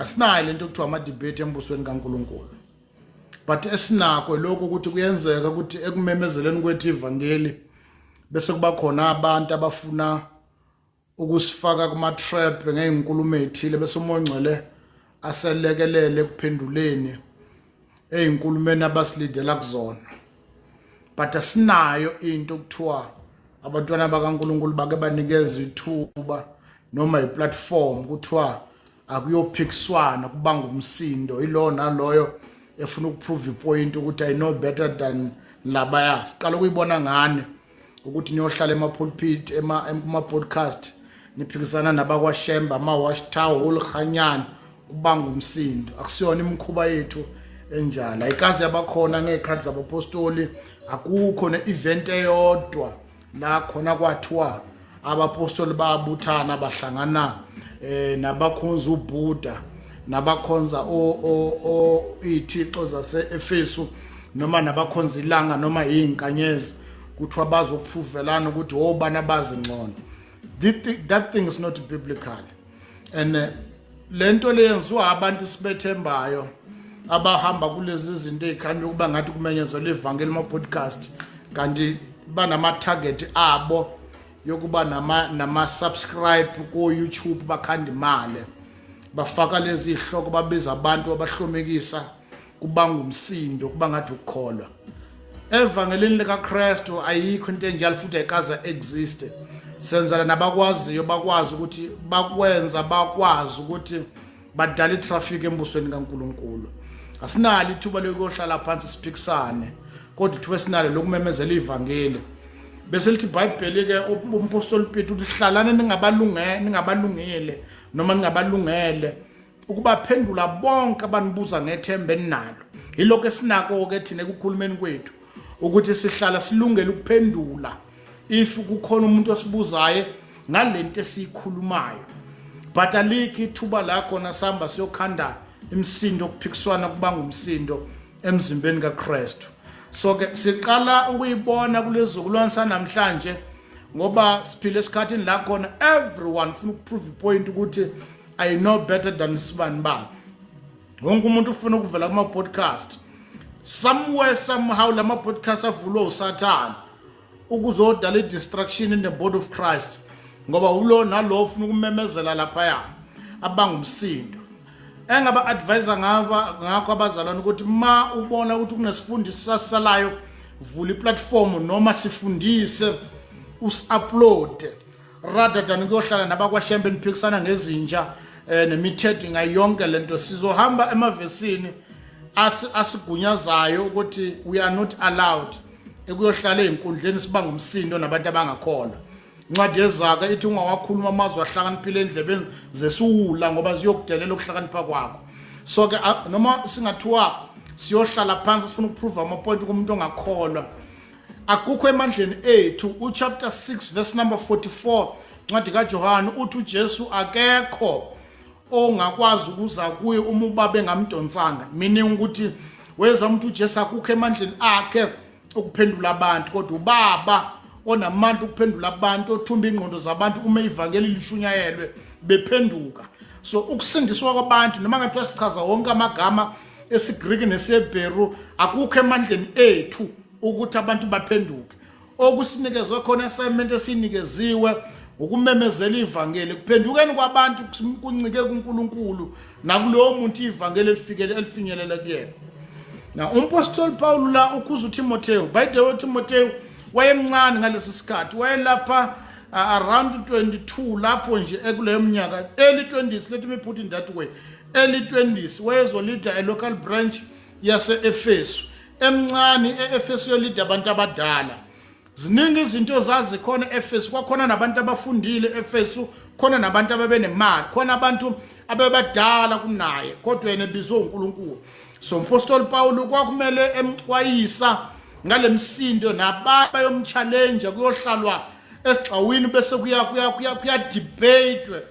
asinayo lento okuthiwa ama-debate embusweni kaNkulunkulu, but esinako lokho ukuthi kuyenzeka ukuthi ekumemezeleni kwethu ivangeli bese kuba khona abantu abafuna ukusifaka kuma-trap ngey'nkulumo ey'thile bese uMongcwele aselekelele ekuphenduleni ey'nkulumeni abasilidela kuzona. But asinayo into okuthiwa abantwana bakaNkulunkulu bake banikeza ithuba noma i-platform kuthiwa akuyophikiswana kubanga umsindo ilo naloyo efuna ukuprove ipoint ukuthi I know better than labaya. Siqala ukuyibona ngane ukuthi niyohlala ema-pulpit ema-podcast niphikisana nabakwaShemba ama-Watchtower uLhanyana kubanga umsindo. Akusiyona imikhuba yethu enjalo. Ayikaze yabakhona ngey'khathi zabapostoli, akukho ne-event eyodwa la khona kwathiwa abapostoli babuthana bahlangana nabakhonza uBuddha nabakhonza iy'thixo zase-Efesu noma nabakhonza ilanga noma iy'nkanyezi kuthiwa bazopruvelana ukuthi obani abazi ngcono. That thing is not biblical. And lento leyenziwa abantu sibethembayo abahamba kulezi zinto ey'khanda ukuba ngathi kumenyezelwa ivangeli ama-podcast kanti banama-target abo yokuba nama-subscribe ku-YouTube bakhanda imali bafaka lezi hloko babiza abantu abahlomekisa kubanga umsindo kuba ngathi ukukholwa. Evangelini likaKristu ayikho into enjalo futhi ayikaze existe. Senzela nabakwaziyo bakwazi ukuthi bakwenza bakwazi ukuthi badala itraffic embusweni kaNkulunkulu. Asinalo ithuba lokuyohlala phansi siphikisane kodwa ithuba sinalo lokumemezela ivangeli. Bese lithi iBhayibheli ke umpostoli Peter uthi hlalane ningabalungile noma ningabalungele ukubaphendula bonke abanibuza ngethemba eninalo. Yilokho esinako ke thina ekukhulumeni kwethu ukuthi sihlala silungele ukuphendula if kukhona umuntu osibuzayo ngalento esikhulumayo. But alikho ithuba la khona sihamba siyokhanda imsindo okuphikiswana kubanga umsindo emzimbeni kaKristu. So ke siqala ukuyibona kulezizukulwane sanamhlanje ngoba siphile esikhathini la khona everyone ufuna ukuprove ipoint ukuthi I know better than sibani bani. Wonke umuntu ufuna ukuvela kuma-podcast. Somewhere somehow lama podcast avulwa uSathane ukuzodala i-distraction in the body of Christ ngoba ulo nalo ufuna ukumemezela laphaya abanga umsindo. Engaba advisor ngakho abazalwane ukuthi ma ubona ukuthi kunesifundiso sasalayo vula iplatform noma sifundise us-upload rather than kuyohlala nabakwaShembe niphikisana ngezinja nemithetho ngayonke lento sizohamba emavesini asigunyazayo ukuthi we are not allowed ekuyohlala einkundleni sibanga umsindo nabantu abangakholwa. Incwadi yezaka ithi ungawakhuluma amazwi ahlakaniphile endlebeni zesiwula ngoba ziyokudelela ukuhlakanipha kwakho. So ke noma singathiwa siyohlala phansi sifuna ukuprove amapoint kumuntu ongakholwa akukho emandleni ethu. Uchapter 6 verse number 44 incwadi kaJohane uthi uJesu akekho ongakwazi ukuza kuye uma ubaba engamdonsanga, meaning ukuthi weza umuntu uJesu akukho emandleni akhe ukuphendula abantu kodwa ubaba onamandla ukuphendula abantu othumba ingqondo zabantu uma ivangeli lishunyayelwe bephenduka. So ukusindiswa kwabantu noma ngathiwa sichaza wonke amagama esiGreek nesebheru akukho emandleni ethu ukuthi abantu baphenduke. Okusinikezwe khona assignment esinikeziwe ukumemezela ivangeli kuphendukeni kwabantu kuncike kuNkulunkulu nakulowo muntu ivangeli elifinyelele kuyena. Now umpostoli Paul la ukhuza uTimotheo, by the way uTimotheo wayemncane ngalesi sikhathi wayelapha around 22 lapho nje ekuleyo minyaka early 20s, let me put in that way, early 20s wayezolida a local branch yase-Efesu. Emncane e-Efesu yolida abantu abadala. Ziningi izinto zazikhona e-Efesu, kwakhona nabantu abafundile e-Efesu, khona nabantu ababenemali, khona abantu abebadala kunaye kodwa yena ebizwe uNkulunkulu. So umpostoli Paul kwakumele emxwayisa ngalemsindo nababa yomchallenge kuyohlalwa esigxawini bese kuya debate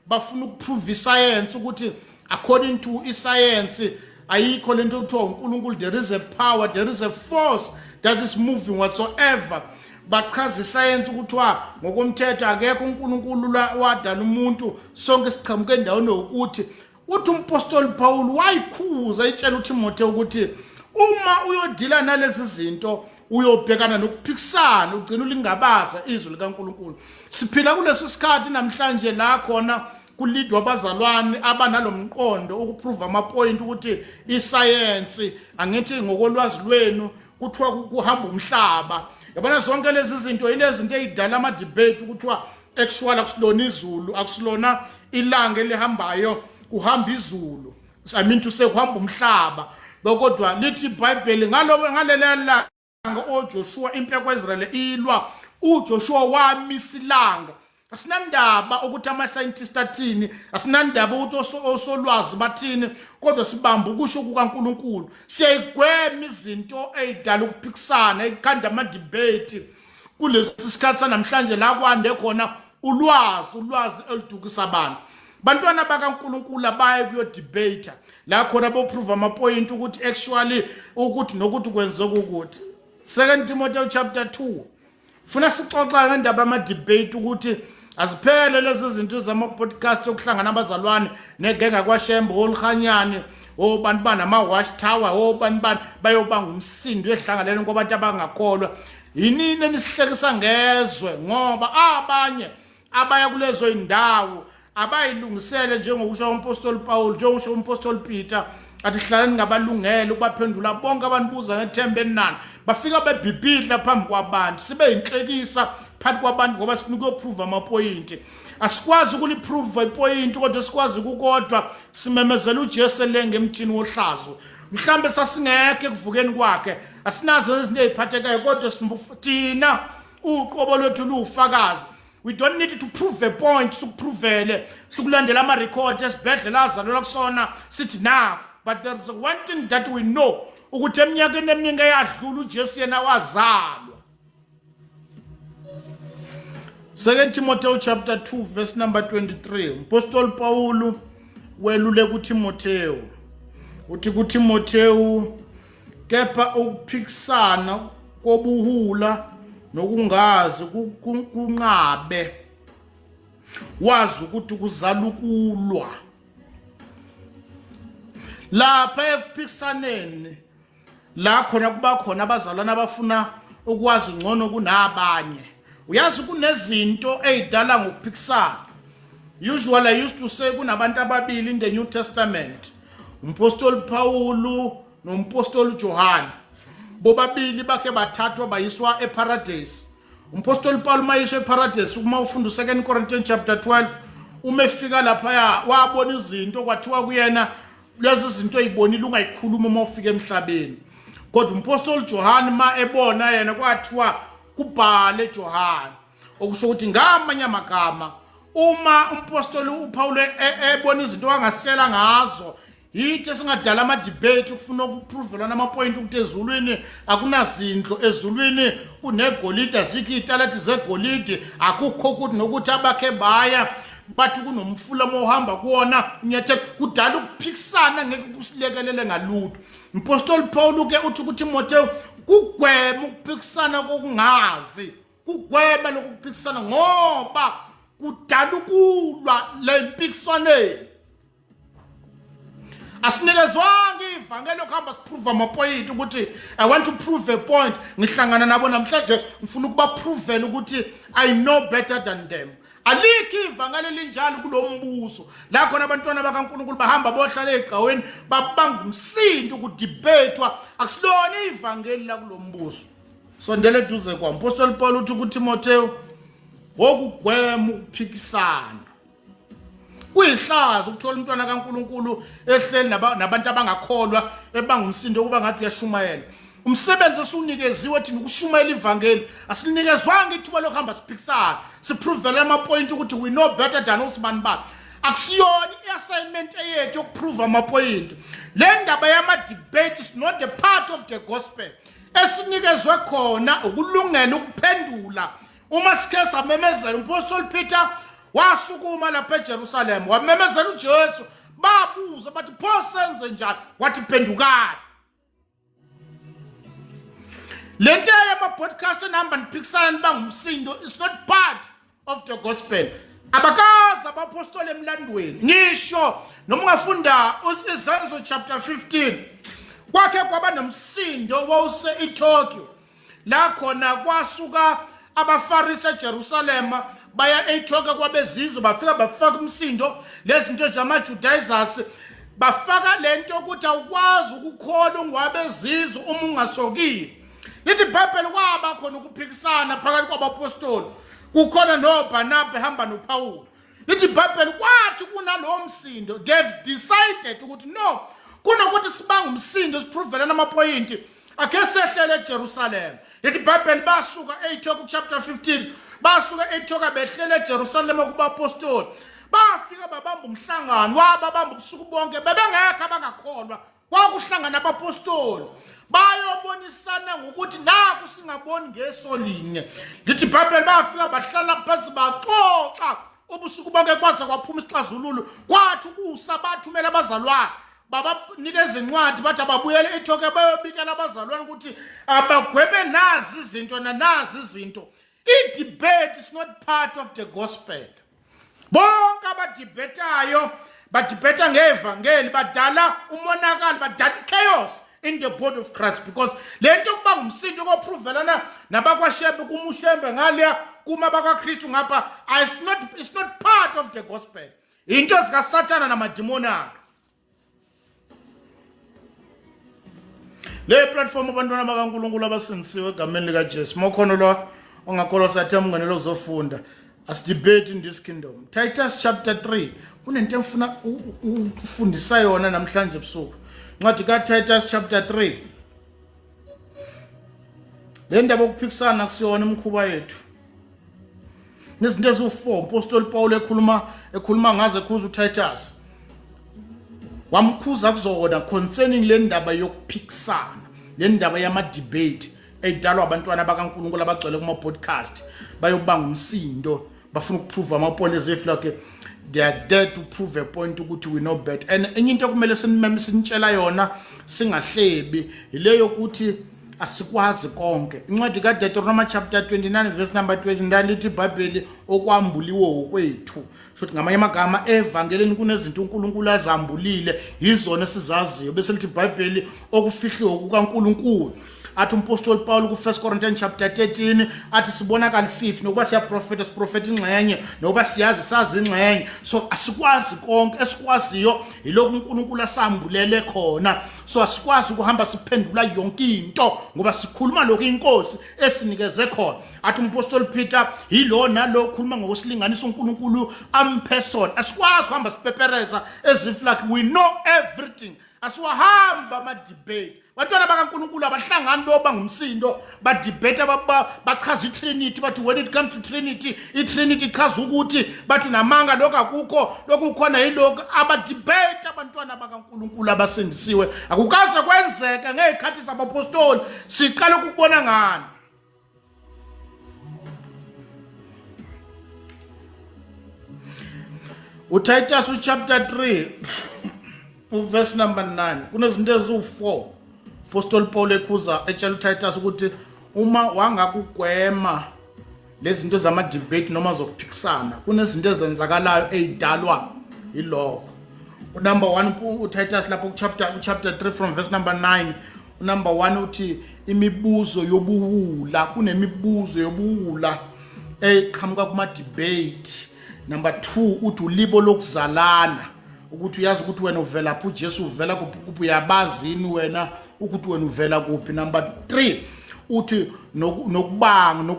bafuna ukuprove iscience ukuthi according to iscience ayikho lento okuthiwa uNkulunkulu, there is a power, there is a force that is moving whatsoever. Baqhaza iscience ukuthiwa ngokomthetho akekho uNkulunkulu wadala umuntu sonke siqhamuke endaweni ukuthi uthi umpostoli Paul wayikhuza itshela uTimotheo ukuthi uma uyodila nalezi zinto uyobhekana nokuphikisana ugcina ulingabaza izwi likaNkulunkulu. Siphila kulesi sikhathi namhlanje la khona kulidwa abazalwane abanalomqondo ukuprove amapoint ukuthi iscience angithi ngokolwazi lwenu kuthiwa kuhamba umhlaba. Yabona zonke lezi zinto ilezi zinto ezidala ama debate ukuthiwa actual akusilona izulu akusilona ilanga elihambayo kuhamba izulu. I mean to say kuhamba umhlaba. Kodwa lithi iBhayibheli ngalelelanga oJoshua impela kweIsrael ilwa uJoshua wamisilanga. Asinandaba ukuthi ama-scientist athini, asinandaba ukuthi osolwazi bathini, kodwa sibamba ukusho kukaNkulunkulu. Siyayigwema izinto ezidala ukuphikisana, ekhanda ama-debate. Kulesi sikhathi sanamhlanje la kwande khona ulwazi elidukisa abantu. Bantwana bakaNkulunkulu abaye kuyo-debate la khona boprove amapoint ukuthi actually ukuthi nokuthi kwenzeka ukuthi. 2 Timothy chapter 2 funa sixoxa ngendaba ama-debate ukuthi aziphele lezi zinto zama-podcast okuhlangana abazalwane negenga kwaShembe olhanyane obantu banama-watch tower obantu bayobanga umsindo ehlanganeni kwabantu abangakholwa. Yinini enisihlekisa ngezwe ngoba abanye abaya kulezo indawo abayilungisele njengokusho umpostoli Paul njengokusho umpostoli Peter athi hlalani ngabalungele ukubaphendula bonke abantu buza ngethemba elinani bafika bebhibhidla phambi kwabantu sibe inhlekisa phakathi kwabantu ngoba sifuna ukuprove amapoint. Asikwazi ukuliprove ipoint kodwa sikwazi ukukodwa simemezela uJesu elenge emthini wohlazo. Mhlambe sasingeke kuvukeni kwakhe asinazo izinto eziphathekayo kodwa thina uqobo lwethu luwufakazi. We don't need to prove a point sukuprovele sukulandela ama record esibhedlela azalwa kusona sithi na. But there's one thing that we know ukuthi eminyakeni eminingi eyadlula uJesu yena wazalwa. 2 Timothy chapter 2 verse number 23. Apostle Paul welule kuTimotheo uthi kuTimotheo kepha ukuphikisana kobuhula nokungazi kunqabe wazi ukuthi kuzalukulwa. Lapha ekuphikisaneni la khona kuba khona abazalwana abafuna ukwazi ngcono kunabanye. Uyazi kunezinto ezidala ngokuphikisana. Usually I used to say kunabantu ababili in the New Testament, umpostoli Paul nompostoli John. Bobabili bakhe bathathwa bayiswa eparadise. Umpostoli Paul mayiswa eparadise uma ufunda 2 Corinthians chapter 12 umefika lapha wabona izinto kwathiwa kuyena lezi zinto ezibonile ungayikhuluma uma ufika emhlabeni. Kodwa umpostoli John ma ebona yena kwathiwa kubhale John okusho ukuthi ngamanye amagama uma umpostoli uPaul ebona izinto angasitshela ngazo yithi singadala ama debate ukufuna ukuprovelana ama point ukuthi ezulwini akunazindlo ezulwini kunegolide azikho italati zegolide akukho ukuthi nokuthi abakhe baya bathi kunomfula mohamba kuona unyathe kudala ukuphikisana ngeke kusilekelele ngalutho. Umpostoli Paul ke uthi kuTimotheo kugwema ukuphikisana kokungazi kugwema lokuphikisana ngoba kudala ukulwa lempikiswaneni. Asinikezwanga ivangeli okuhamba siprove amapoint ukuthi I want to prove a point ngihlangana nabo namhlanje ngifuna ukuba provele ukuthi I know better than them. Alikho ivangeli linjalo kulombuso la khona abantwana bakaNkulunkulu bahamba bohlala egcaweni babanga umsindo ukudebatewa akusilona ivangeli la kulombuso. Sondele duze kwa Apostle Paul uthi kuTimotheo wokugwema ukuphikisana. Kuyihlazo ukuthola umntwana kaNkulunkulu ehleli nabantu abangakholwa ebangumsindo kuba ngathi uyashumayela. Umsebenzi esunikeziwe thina ukushumayela ivangeli asinikezwanga ithuba lokuhamba siphikisana siprovele ama point ukuthi we know better than usibani ba. Akusiyona iassignment eyethu ukuprove ama point. Le ndaba yama debate is not a part of the gospel. Esinikezwe khona ukulungela ukuphendula uma sikhe samemezela umpostoli Peter wasukuma lapha eJerusalem wamemezela uJesu babuza bathi pho senze njani wathi phendukani. Lento yama podcast enihamba niphikisana bangumsindo is not part of the gospel. abakazi abapostoli emlandweni. Ngisho noma ungafunda iZenzo chapter 15 kwakhe kwaba nomsindo wawuse eTokyo la khona kwasuka abaFarisi eJerusalem baya eTokyo kwabezizwe bafika bafaka umsindo lezinto zamaJudaizers bafaka lento ukuthi awukwazi ukukholwa ngwabezizwe uma ungasokile. Lithi iBhayibheli kwaba khona ukuphikisana phakathi kwabapostoli kukhona noBarnabas ehamba noPaul. Lithi iBhayibheli kwathi kunalowo msindo they've decided ukuthi no kunokuthi sibanga umsindo siprovelana amaphoyinti akhe sehlele eJerusalem. Lithi iBhayibheli basuka eTokyo chapter 15 basuka eTokyo behlele eJerusalem kubapostoli bafika babamba umhlangano wababamba ubusuku bonke bebengekho abangakholwa kwakuhlangana abapostoli bayobonisana ngokuthi naku singaboni ngeso linye. Lithi iBhayibheli bafika bahlala phansi baxoxa ubusuku bonke kwaze kwaphuma isixazululo kwathi ukusa bathumela abazalwane babanikeza incwadi bathi ababuyele eTokyo bayobikela abazalwane ukuthi abagwebe nazi izinto nazi izinto. I-debate is not part of the gospel. Bonke abadibetayo badibeta ngevangeli badala umonakalo badala chaos in the body of Christ because lento kuba ngumsindo koprovelana nabakwashebe kumushembe ngaliya kuma bakwaKristu ngapha it's not part of the gospel. Into zika Satan namademoni akhe. Le platform abantwana bakaNkulunkulu abasindisiwe egameni lika Jesu mokhona lo ongakholwa sathi amngenelo uzofunda as debate in this kingdom. Titus chapter 3 kunento emfuna ufundisa yona namhlanje ebusuku. Ncwadi kaTitus chapter 3 le ndaba okuphikisana kusiyona imkhuba yethu nezinto eziwu4 Apostle Paul ekhuluma ngaze khuza uTitus wamkhuza kuzona concerning le ndaba yokuphikisana le ndaba yama debate edalwa abantwana bakaNkulunkulu abagcwele kuma podcast bayobanga umsindo bafuna ukuprove ama point as if like they are there to prove a point ukuthi we know better. And enye into kumele sinitshela yona singahlebi ileyo ukuthi asikwazi konke. Incwadi kaDeuteronomy chapter 29 verse number 29 lithi iBhayibheli okwambuliwe okwethu. Shothi ngamanye amagama evangelini kunezinto uNkulunkulu azambulile yizona esizaziyo bese lithi iBhayibheli okufihliwe kukaNkulunkulu. Athi umpostoli Paul ku 1 Corinthians chapter 13 athi sibonakala 5 nokuba siyaprofeta ingxenye nokuba siyazi sazi ingxenye. So asikwazi konke esikwaziyo yiloko uNkulunkulu asambulele khona. So asikwazi ukuhamba siphendula yonke into ngoba sikhuluma lokho inkosi esinikeze khona. Athi umpostoli Peter yilo nalo ukhuluma ngokusilinganisa uNkulunkulu amperson. Asikwazi ukuhamba sipepereza as if like we know everything. Asiwahamba ama debate. Batwana bakaNkulunkulu abahlangana loba ngumsindo badebate bachaza iTrinity bathi when it comes to Trinity iTrinity ichaza ukuthi bathi namanga lokho akukho lokukhona yiloko abadebate abantwana bakaNkulunkulu abasindisiwe akukaze kwenzeka ngezikhathi zabapostoli siqala ukubona ngani. uTitus chapter 3 verse number 9 kunezinto eziwu4 Apostle Paul ekhuza etshela uTitus ukuthi uma wangakugwema lezinto zama debate noma zokuphikisana kunezinto ezenzakalayo ezidalwa yiloko. Number 1 uTitus lapho chapter 3 from verse number 9 number 1 uthi imibuzo yobuhula kunemibuzo yobuhula eqhamuka kuma debate. Number 2 uthi ulibo lokuzalana ukuthi uyazi ukuthi wena uvela phi uJesu uvela kuphi uyabazini wena ukuthi wena uvela kuphi. Number 3 uthi nokubanga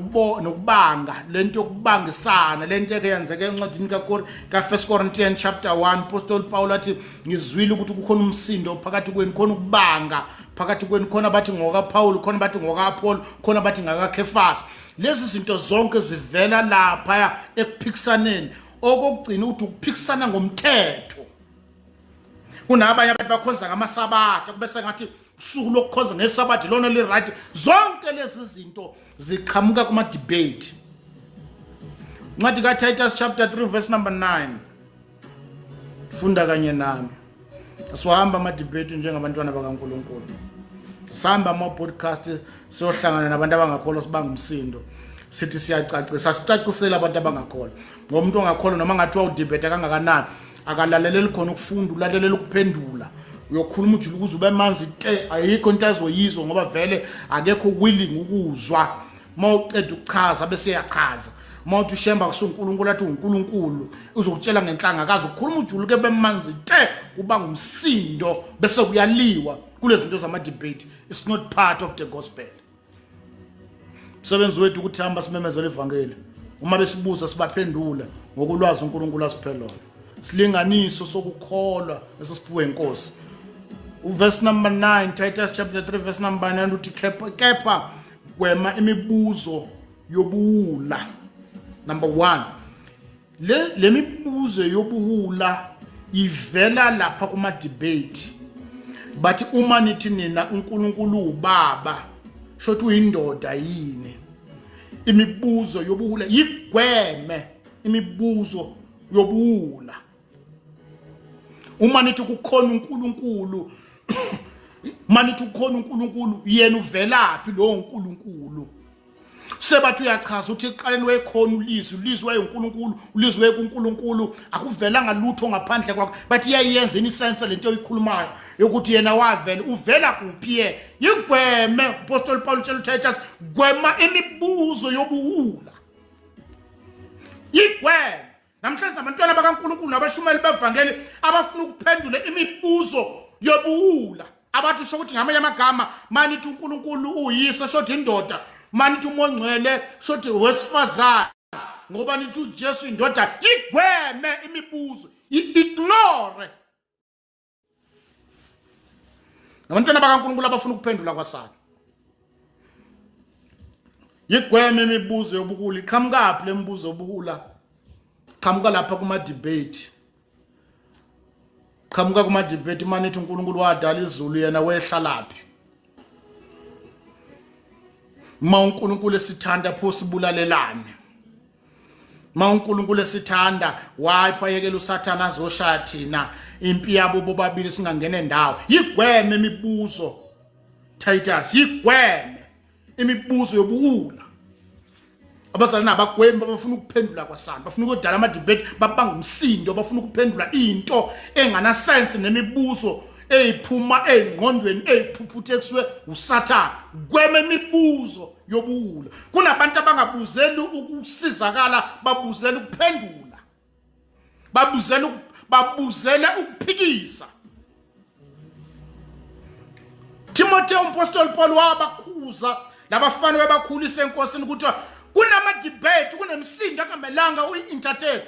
lento yokubangisana lento eyenzeke encwadini ka1 Corinthians chapter 1 Apostle Paul athi ngizwile ukuthi kukhona umsindo phakathi kwenu khona ukubanga phakathi kwenu khona bathi ngoka Paul khona bathi ngoka Paul khona bathi ngaka Kefas. Lezi zinto zonke zivela lapha ekuphikisaneni okugcina ukuthi ukuphikisana ngomthetho. Kunabanye abantu bakhonza ngamasabatha kubese ngathi usuku lokukhonza ngesabatha lona li right. Zonke lezi zinto ziqhamuka kuma debate. Ncwadi kaTitus chapter 3 verse number 9 funda kanye nami. Asiwahamba ama debate njengabantwana bakaNkulunkulu. Sihamba ama podcast siyohlangana nabantu abangakholwa sibanga umsindo. sithi siyacacisa sicacisela abantu abangakholwa ngoba umuntu ongakholwa noma ngathiwa udebate kangakanani akalaleleli khona ukufunda ulalela ukuphendula uyokhuluma ujulu ukuze ube manzi te ayikho into azoyizwa ngoba vele akekho willing ukuzwa mawuqeda ukuchaza bese yachaza mawuthi ushemba kusunkulunkulu athi uNkulunkulu uzokutshela ngenhlanga akazi ukukhuluma ujulu ke bemanzi te kuba ngumsindo bese kuyaliwa kulezi zinto zama debate. It's not part of the gospel. Msebenzi wethu ukuthi hamba simemezele ivangeli uma besibuza sibaphendula ngokulwazi uNkulunkulu asiphelona silinganiso sokukholwa esisiphiwe inkosi. Verse number 9 Titus chapter 3 verse number 9 uthi kepha gwema imibuzo yobuwula. Number 1 le mibuzo yobuwula ivela lapha kuma debate but uma nithi nina uNkulunkulu ubaba shothi uyindoda yini imibuzo yobuwula yigweme imibuzo yobuwula. Uma nithi kukhona uNkulunkulu manithi ukhona uNkulunkulu yena uvelaphi lo uNkulunkulu sebathi uyachaza uthi eqaleni wekhona ulizwi wayeNkulunkulu ulizwi wekuNkulunkulu akuvelanga lutho ngaphandle kwakho bathi iyayenza inisense lento oyikhulumayo yokuthi yena wavela uvela kuphi ye yigweme Apostle Paul tshela uTitus gwema imibuzo yobuwula yigweme. Namhlanje abantwana bakaNkulunkulu nabashumeli bevangeli abafuna ukuphendula imibuzo yobuwula abathi usho ukuthi ngamanye amagama manithi uNkulunkulu uyise shothi indoda manithi umongcwele shothi wesifazana ngoba nithi uJesu indoda yigweme imibuzo ignore. Abantwana bakaNkulunkulu abafuna ukuphendula kwasana yigweme imibuzo yobuwula iqhamuka le mibuzo yobuwula qhamuka lapha kuma debate qhamuka kuma debate manithi uNkulunkulu wadala izulu yena wehla laphi ma uNkulunkulu esithanda pho sibulalelane ma uNkulunkulu esithanda wayiphayekela uSathana azoshaya thina impi yabo bobabili singangena endawo yigweme imibuzo Titus yigweme imibuzo yobuwula. Abazalwane abagwembe bafuna ukuphendula kwasana bafuna ukudala ama debate babanga umsindo bafuna ukuphendula into engana sense nemibuzo eyiphuma engqondweni eyiphuphuthe uSathana gweme imibuzo yobuwula. Kunabantu abangabuzeli ukusizakala babuzela ukuphendula babuzela ukuphikisa. Timotheo Apostle Paul wabakhuza labafana webakhulisa enkosini ukuthi kunama debate kunemsindo akamelanga uyi-entertain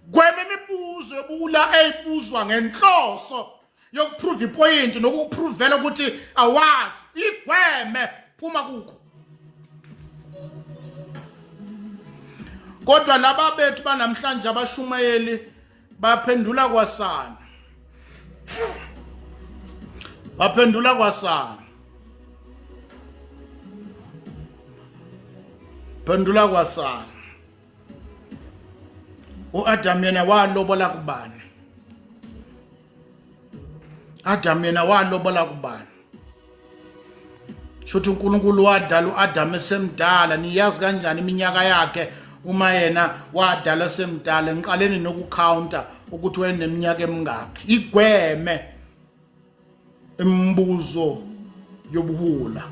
gweme imibuzo yobuwula eyibuzwa ngenhloso yokuprove ipoint nokuprovela ukuthi awazi igweme phuma kukho. Kodwa laba bethu banamhlanje abashumayeli baphendula kwasana pendula kwasana. uAdam yena walobola kubani? Adam yena walobola kubani? Shothi uNkulunkulu wadala uAdam esemdala niyazi kanjani iminyaka yakhe uma yena wadala esemdala enqaleni nokucounta ukuthi wayeneminyaka emingaki. Igweme imibuzo yobuhula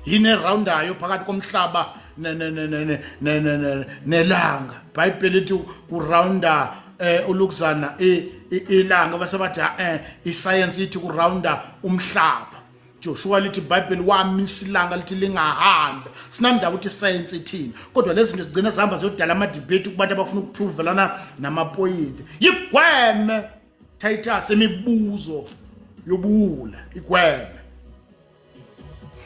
yini roundayo phakathi komhlaba nelanga. Bible lithi kurounda ulukuzana ilanga basebathi iscience ithi kurounda umhlaba. Joshua lithi Bible wamisa ilanga lithi lingahamba. Sinandaba ukuthi science ithini kodwa lezi zinto zigcina zihamba ziyodala ama debate kubantu abafuna ukuprovelana namapoint. Yigweme Titus imibuzo yobuwula igweme.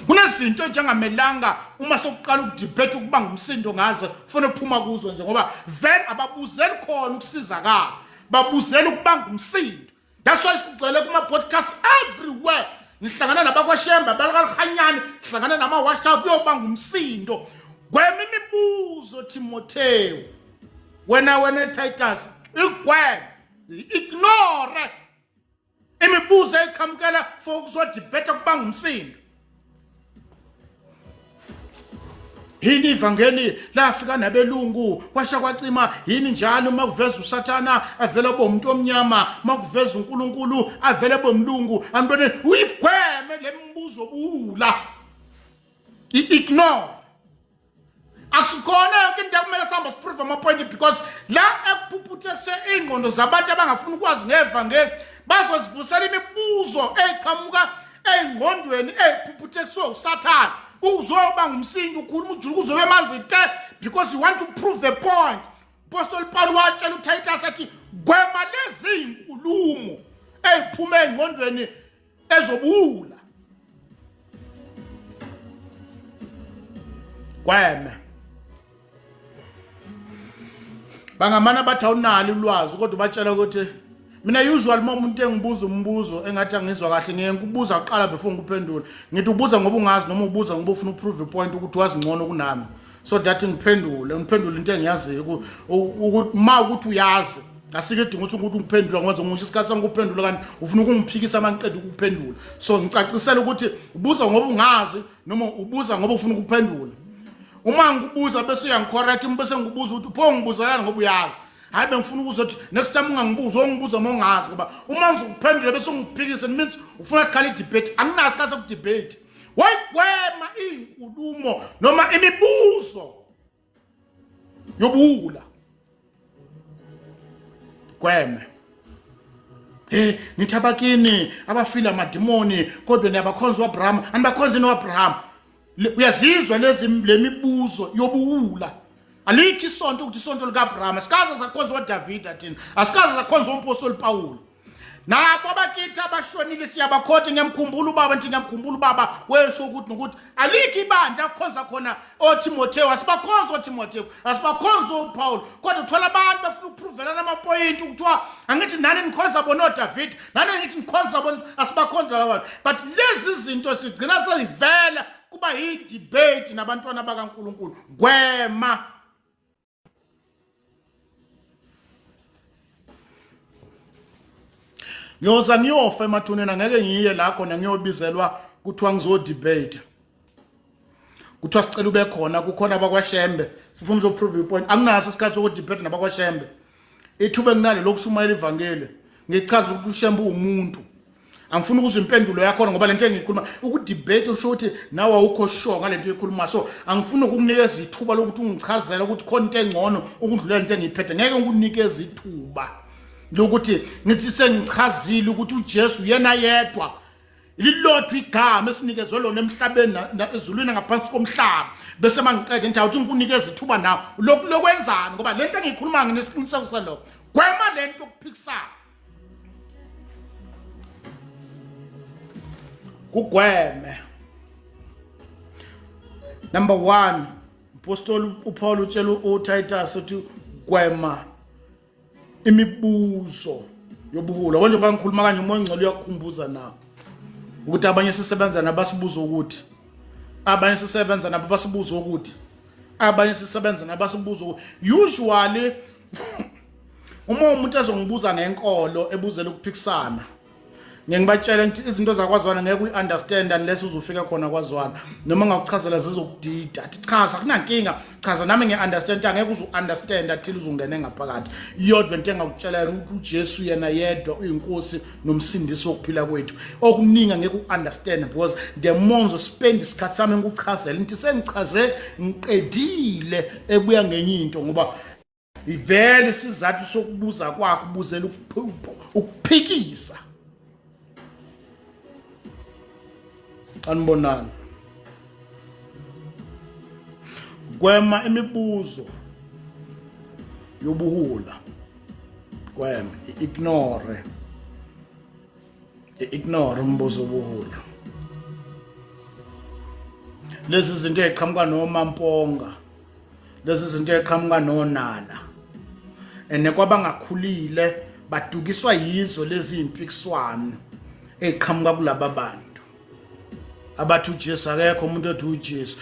Kunezinto njengamelanga uma sokuqala ukudebate ukuba ngumsindo ngazo ufuna ukuphuma kuzo nje ngoba vele ababuzeli khona ukusizakala babuzela ukubanga umsindo. That's why sigcwele kuma podcast everywhere. Nihlangana nabakwashemba balakahanyani hlangana nama WhatsApp kuyobanga umsindo. Gwema imibuzo Timotheo wena Titus igweme ignore imibuzo eqhamukela for ukuzodebate kubanga umsindo. yini ivangeli lafika nabelungu kwasha kwacima yini njalo uma kuveza usathana avela bomuntu omnyama uma kuveza uNkulunkulu avela bomlungu antone uyigweme lembuzo bula ignore akusikhona yonke into ekumele sihamba siprove ama point because la ekuphuphuthe ingqondo zabantu abangafuni ukwazi ngevangeli bazozivusela imibuzo eqhamuka engqondweni ekuphuphuthe usathana uzoba ngumsindi ukhuluma ujulu kuzobe manzi because you want to prove the point. Apostle Paul watshela uTitus athi gwema lezi inkulumo eziphuma engqondweni ezobula gwema bangamana bathi awunalo ulwazi kodwa batshela ukuthi mina usually uma umuntu engibuza umbuzo engathi angizwa kahle ngeke ukubuza aqala before ngikuphendule ngithi ubuza ngoba ungazi noma ubuza ngoba ufuna uprove point ukuthi wazi ngcono kunami so that ngiphendule into engiyaziyo ukuthi ma ukuthi uyazi asike idinga ukuthi ungiphendula ngoba ngisho isikhathi sangikuphendula kanti ufuna ukungiphikisa amanqedwe ukuphendula so ngicacisela ukuthi ubuza ngoba ungazi noma ubuza ngoba ufuna ukuphendula uma ngikubuza bese uyangicorrect bese ngibuza ukuthi pho ngibuzalana ngoba uyazi hayi bengifuna ukuzothi next time ungangibuza ongibuza uma ungazi ngoba uma ngizokuphendula bese ungiphikise means ufuna ukukhala idebate anginaso isikhathi sokudebate wayigwema inkulumo noma imibuzo yobula gweme nithabakini abafila amadimoni kodwa niyabakhonza uAbraham anibakhonza noAbraham uyazizwa lemibuzo yobuwula alikho isonto ukuthi isonto likaAbraham asikaze sakhonza uDavid athina asikaze sakhonza uMpostoli Paul nabo abakithi abashonile siyabakhotha ngiyamkhumbula ubaba wesho ukuthi nokuthi alikho ibandla akukhonza khona oTimotheo asibakhonza oTimotheo asibakhonza uPaul kodwa uthola abantu bafuna ukuprovelana amapoint ukuthiwa angithi nani nikhonza bona uDavid nani ngithi nikhonza bona asibakhonza abantu but lezi zinto sigcina sezivela kuba yi-debate nabantwana bakaNkulunkulu gwema ngiyoza ngiyofa emathuneni angeke ngiye la khona ngiyobizelwa kuthiwa ngizodebate kuthiwa sicela ube khona kukhona abakwashembe sifuna uzoprove ipoint anginaso isikhathi sokudebate nabakwashembe ithuba nginale lokushumayela ivangeli ngichaza ukuthi ushembe umuntu angifuni ukuzwa impendulo yakho ngoba lento engiyikhuluma ukudebate usho ukuthi nawe awukho sure ngalento ekhuluma so angifuni ukukunikeza ithuba lokuthi ungichazele ukuthi khona into engcono ukudlula into engiyiphethe ngeke ngikunikeze ithuba lokuthi ngithi sengichazile ukuthi uJesu yena yedwa lilodwa igama esinikezwe lona emhlabeni ezulwini ngaphansi komhlaba bese mangiqede ngithi awuthi ngikunikeza ithuba nawe lokwenzani ngoba lento engiyikhuluma nginesiqiniseko salokho gwema lento okuphikisana kugweme number 1 Apostle uPaul utshela uTitus uthi gwema imibuzo yobuhula konje bangikhuluma kanje umoya ngcolo uyakukhumbuza nawo ukuthi abanye sisebenza nabasibuza ukuthi abanye sisebenza nabo basibuza ukuthi abanye sisebenza nabasibuza usually uma umuntu ezongibuza ngenkolo ebuzela ukuphikisana ngibatshela ukuthi izinto zakwazwana ngeke uyiunderstand unless uzofika khona kwazwana noma ngakuchazela zizokudida athi chaza kunankinga chaza nami ngiunderstand angeke uzu-understand athi uzungene ngaphakathi yodwa into engakutshela ukuthi uJesu yena yedwa uyinkosi nomsindisi wokuphila kwethu okuningi ngeke uunderstand because the more spend isikhathi sami ngikuchazela into sengichaze ngiqedile ebuya ngenye into ngoba ivele isizathu sokubuza kwakho ubuzela ukuphikisa anibonana gwema imibuzo yobuhula gwema ignore umbuzo wobuhula lezi zinto eziqhamuka nomamponga lezi zinto eziqhamuka nonala nekwabangakhulile badukiswa yizo lezi impikiswano eziqhamuka kulaba bantu abathi uJesu akekho umuntu othi uJesu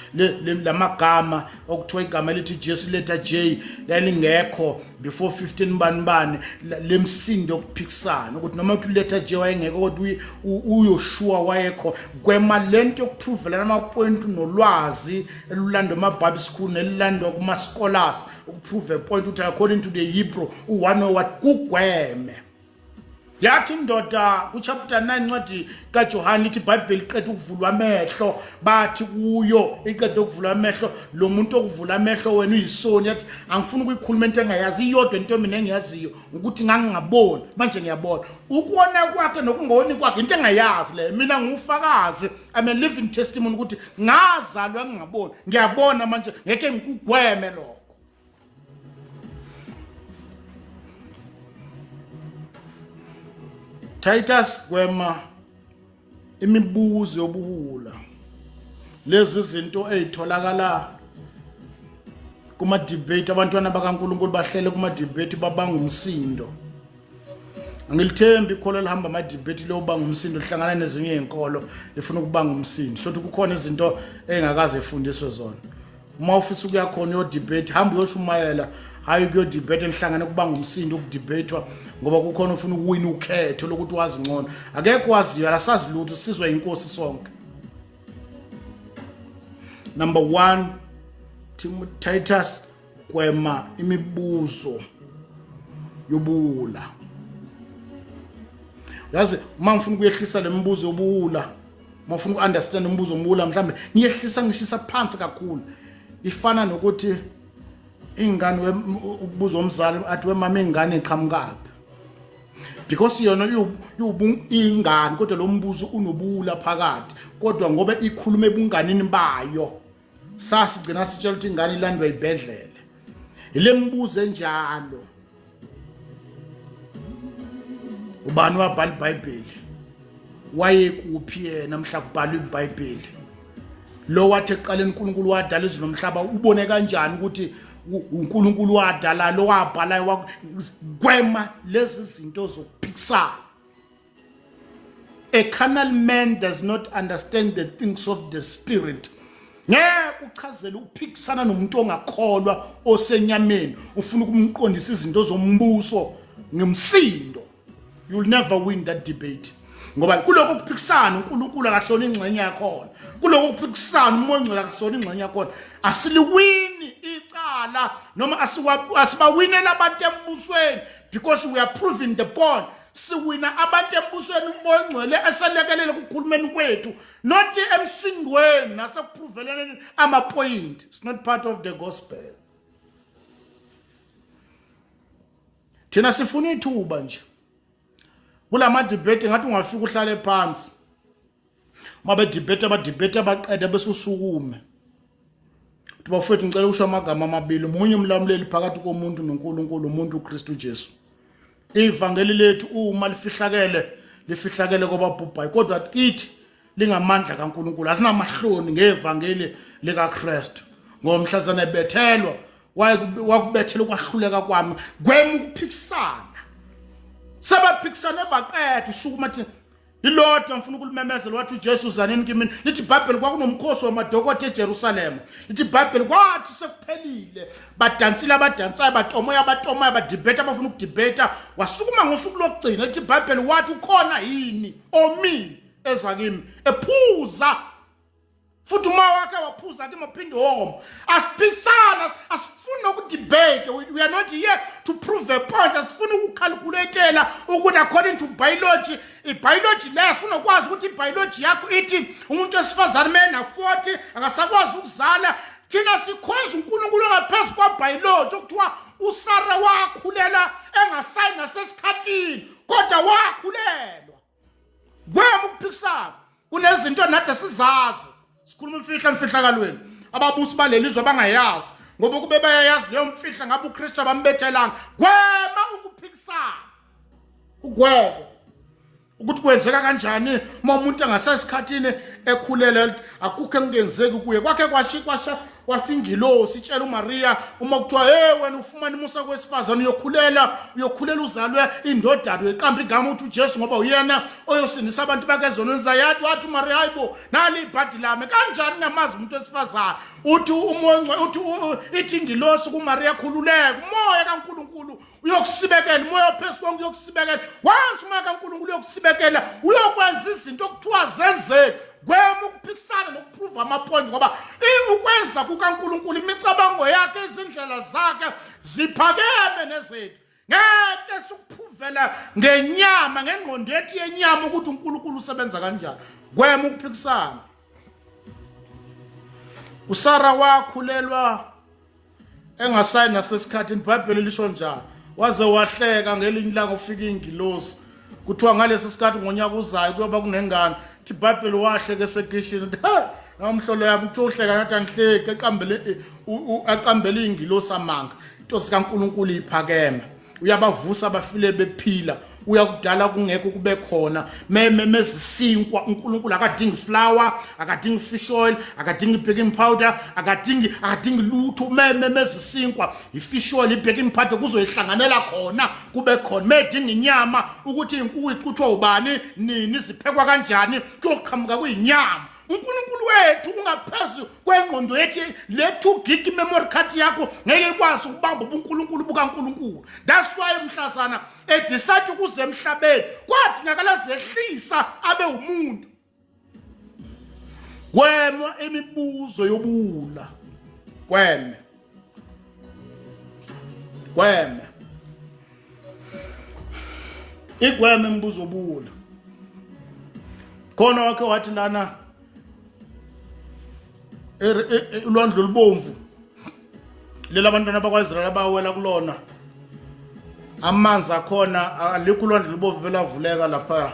lamagama okuthiwa igama lithi Jesu letter J lalingekho before 15 banibani lemsindo yokuphikisana ukuthi noma uthi letter J wayengekho kodwa uyoshua wayekho kwema lento yokuprovelana amapoint nolwazi elulando emaBible school nelulando kuma scholars ukuprove a point ukuthi according to the Hebrew u1 what kugweme yathi indoda ku chapter 9 ncwadi kaJohane lithi iBhayibheli iqeda ukuvulwa amehlo bathi kuyo iqeda ukuvulwa amehlo lo muntu okuvula amehlo wena uyisoni yathi angifuni ukuyikhuluma into engayazi iyodwa into mina engiyaziyo ukuthi ngangingaboni manje ngiyabona ukubona kwakhe nokungoni kwakhe into engayazi le mina ngufakazi I'm a living testimony ukuthi ngazalwa ngingaboni ngiyabona manje ngeke ngikugweme lo Titus kwema imibuzo yobuhula lezi zinto ezitholakala kuma debate abantwana bakaNkulunkulu bahlele kuma debate babanga umsindo angilithembi ikholo lihamba ama debate lo banga umsindo lihlangana nezinye izinkolo lifuna ukubanga umsindo shothi kukhona izinto engakaze efundiswe zona uma ufisa ukuya khona yo debate hamba uyoshumayela hayi kuyo debate lihlangana kubanga umsindo ukudebatewa ngoba kukhona ufuna ukuwina ukhetho lokuthi wazi ngcono akekho waziyo alasazi lutho sizwe inkosi sonke number 1 Titus kwema imibuzo yobuhula yazi uma ngifuna ukuyehlisa lemibuzo yobuhula uma ufuna ukunderstand umbuzo wobuhula mhlambe ngiyehlisa ngishisa phansi kakhulu ifana nokuthi ingane ukubuza umzali athi wemama ingane iqhamukapi because yona ingane kodwa lo mbuzo unobula phakathi kodwa ngoba ikhuluma ebunganini bayo sasigcina sitshela ukuthi ingane ilandwa ibhedlele ile mbuzo enjalo ubani wabhala iBhayibheli wayekuphi yena mhla kubhalwa iBhayibheli lo wathi eqaleni uNkulunkulu wadala izulu nomhlaba ubone kanjani ukuthi uNkulunkulu wadala lo wabhala kwema lezi zinto zokuphikisana a carnal man does not understand the things of the spirit ngeke uchazele ukuphikisana nomuntu ongakholwa osenyameni ufuna ukumqondisa izinto zombuso ngemsindo you will never win that debate ngoba kuloko kuphikisana uNkulunkulu akasona ingxenye yakhona kuloko kuphikisana uMongcwele akasona ingxenye yakhona asiliwini icala noma asibawinela abantu embusweni because we are proving the point siwina abantu embusweni uMongcwele eselekelele ukukhulumeni kwethu not emsindweni nasekuproveleni ama point it's not part of the gospel thina sifuna ithuba nje kulama debate ngathi ungafika uhlale phansi mabe debate abadebate abaqede bese usukume uthi bafethu ngicela ukusho amagama amabili umunye umlamuleli phakathi komuntu noNkulunkulu umuntu uKristu Jesu ivangeli lethu uma lifihlakele kwababhubhayo kodwa kithi lingamandla kaNkulunkulu asinamahloni ngevangeli lika Kristu ngomhlazana ebethelwa wakubethela kwahluleka kwami gwema ukuphikisana sabaphikisana baqedwe usukuma athi lilodwa ngifuna ukulimemezela wathi uJesu uzaneni kimi lithi iBhayibheli kwakunomkhosi wamadokotela eJerusalem lithi iBhayibheli kwathi sekuphelile badansile abadansayo batomoya badebate abafuna ukudebate wasukuma ngosuku lokugcina lithi iBhayibheli wathi ukhona yini omini eza kimi ephuza futhi uma wakhe waphuza kimi aphinde home asiphikisana asifuni ukudebate we are not here to prove a point asifuni ukucalculateela ukuthi according to biology ibiology la sifuna ukwazi ukuthi ibiology yakho ithi umuntu esifazane mena 40 akasakwazi ukuzala thina sikhonza uNkulunkulu ngaphezulu kwabiology okuthiwa uSara wakhulela engasayi nasesikhatini kodwa wakhulelwa gwema ukuphikisana kunezinto nathi sizazi sikhuluma imfihlakalweni ababusi balelizwe bangayazi ngoba kube bayayazi leyo mfihla ngabe uKristu abambethelanga gwema ukuphikisana ugwebo ukuthi kwenzeka kanjani uma umuntu angasesikhathini ekhulela akukho engenzeki kuye kwakhe kwasha wasingilosi itshela uMaria uma kuthiwa hey wena ufumana umusa kwesifazane uyokhulela uzalwe indodana uyiqamba igama uthi uJesu ngoba uyena oyosindisa abantu bakezonweni zayathi wathi uMaria hayibo nali ibhadi lami kanjani ngamazi umuntu wesifazane uthi umonce uthi ithi ingilosi kuMaria khululeka umoya kaNkuluNkulu uyokusibekela umoya ophezulu konke uyokusibekela once umoya kaNkuluNkulu uyokusibekela uyokwenza izinto okuthiwa zenzeke gwema ukuphikisana nokuprove amapoint ngoba ukwenza kukaNkuluNkulu imicabango yakhe izindlela zakhe ziphakeme nezethu ngeke sikuphuvela ngenyama ngengqondo yethu yenyama ukuthi uNkulunkulu usebenza kanjani gwema ukuphikisana uSara wakhulelwa engasayi nasesikhathini iBhayibheli lisho njalo waze wahleka ngelinye ilanga ufika ingilosi kuthiwa ngalesi sikhathi ngonyaka uzayo kuyoba kunengane ithi iBhayibheli wahleke esekishini namhlolo yami uthi uhleka nathi angihleki aqambele ingilosi amanga into sikaNkulunkulu iphakeme uyabavusa abafile bephila uyakudala kungekho kube khona memezisinkwa uNkulunkulu akadingi flour akadingi fish oil akadingi baking powder akadingi lutho memezisinkwa ifish oil ibaking powder kuzoyihlanganela khona kube khona medinga inyama ukuthi inkuku icuthwa ubani nini ziphekwa kanjani kuyoqhamuka kuyinyama uNkulunkulu wethu ungaphezulu kwengqondo yethi le 2 gig memory card yakho ngeke ikwazi ukubamba ubuNkulunkulu bukaNkulunkulu that's why umhlazana edecide ukuze emhlabeni kwathi ngakalazehlisa abe umuntu gwema imibuzo yobula gweme igweme imibuzo yobula khona wakhe wathi lana ulwandle olubomvu lela abantwana abakwaZisrayeli abawela kulona amanzi akhona alikho ulwandle olubomvu vela avuleka lapha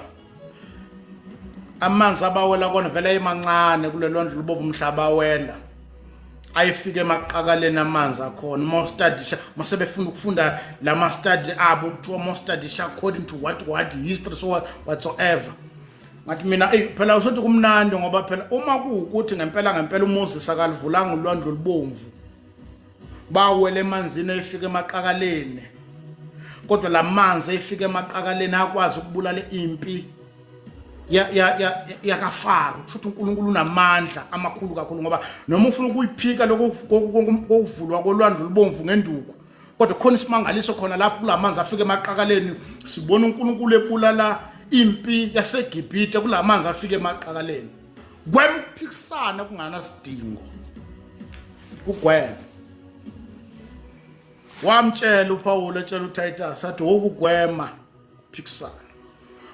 amanzi abawela kona vela emancane kule lwandle olubomvu umhlaba wela ayifike emaqakaleni amanzi akhona uma studisha masebefuna ukufunda lama study abo kuthiwa uma studisha according to what history so whatsoever ngathi mina phela usothi kumnandi ngoba phela uma kuukuthi ngempela uMoses akalivulanga ulwandle olubomvu bawele emanzini efika emaqakaleni kodwa lamanzi efika emaqakaleni akwazi ukubulala impi yakafaro kusho uNkulunkulu unamandla amakhulu kakhulu ngoba noma ufuna ukuyiphika lokuvulwa kolwandle olubomvu ngenduku kodwa khona isimangaliso khona lapho kulamanzi afika emaqakaleni sibona uNkulunkulu ebulala impi yaseGibhithe kulamanzi afike emaqakaleni gwema ukuphikisana kungana sidingo ugwema wamtshela uPaul etshela uTitus athi ukugwema ukuphikisana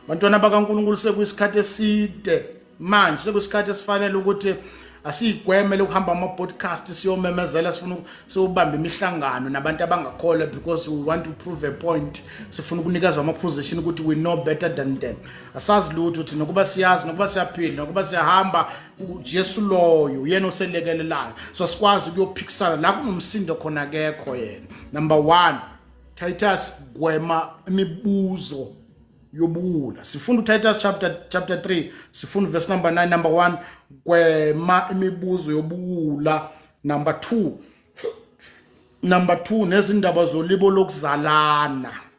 bantwana bakaNkulunkulu sekuyisikhathi eside manje sekuyisikhathi esifanele ukuthi asiyigwemele ukuhamba ama podcast siyomemezela sifuna sobamba imihlangano nabantu abangakholwa because we want to prove a point sifuna ukunikezwa ama position ukuthi we know better than them asazi lutho uthi nokuba siyazi nokuba siyaphila nokuba siyahamba uJesu loyo yena oselekelelayo so sikwazi ukuyophikisana la kunomsindo khona kekho yena number 1 Titus gwema imibuzo yobula sifunda uTitus chapter 3 sifunda verse number 9 number 1 gwema imibuzo yobula number 2 nezindaba zolibo lokuzalana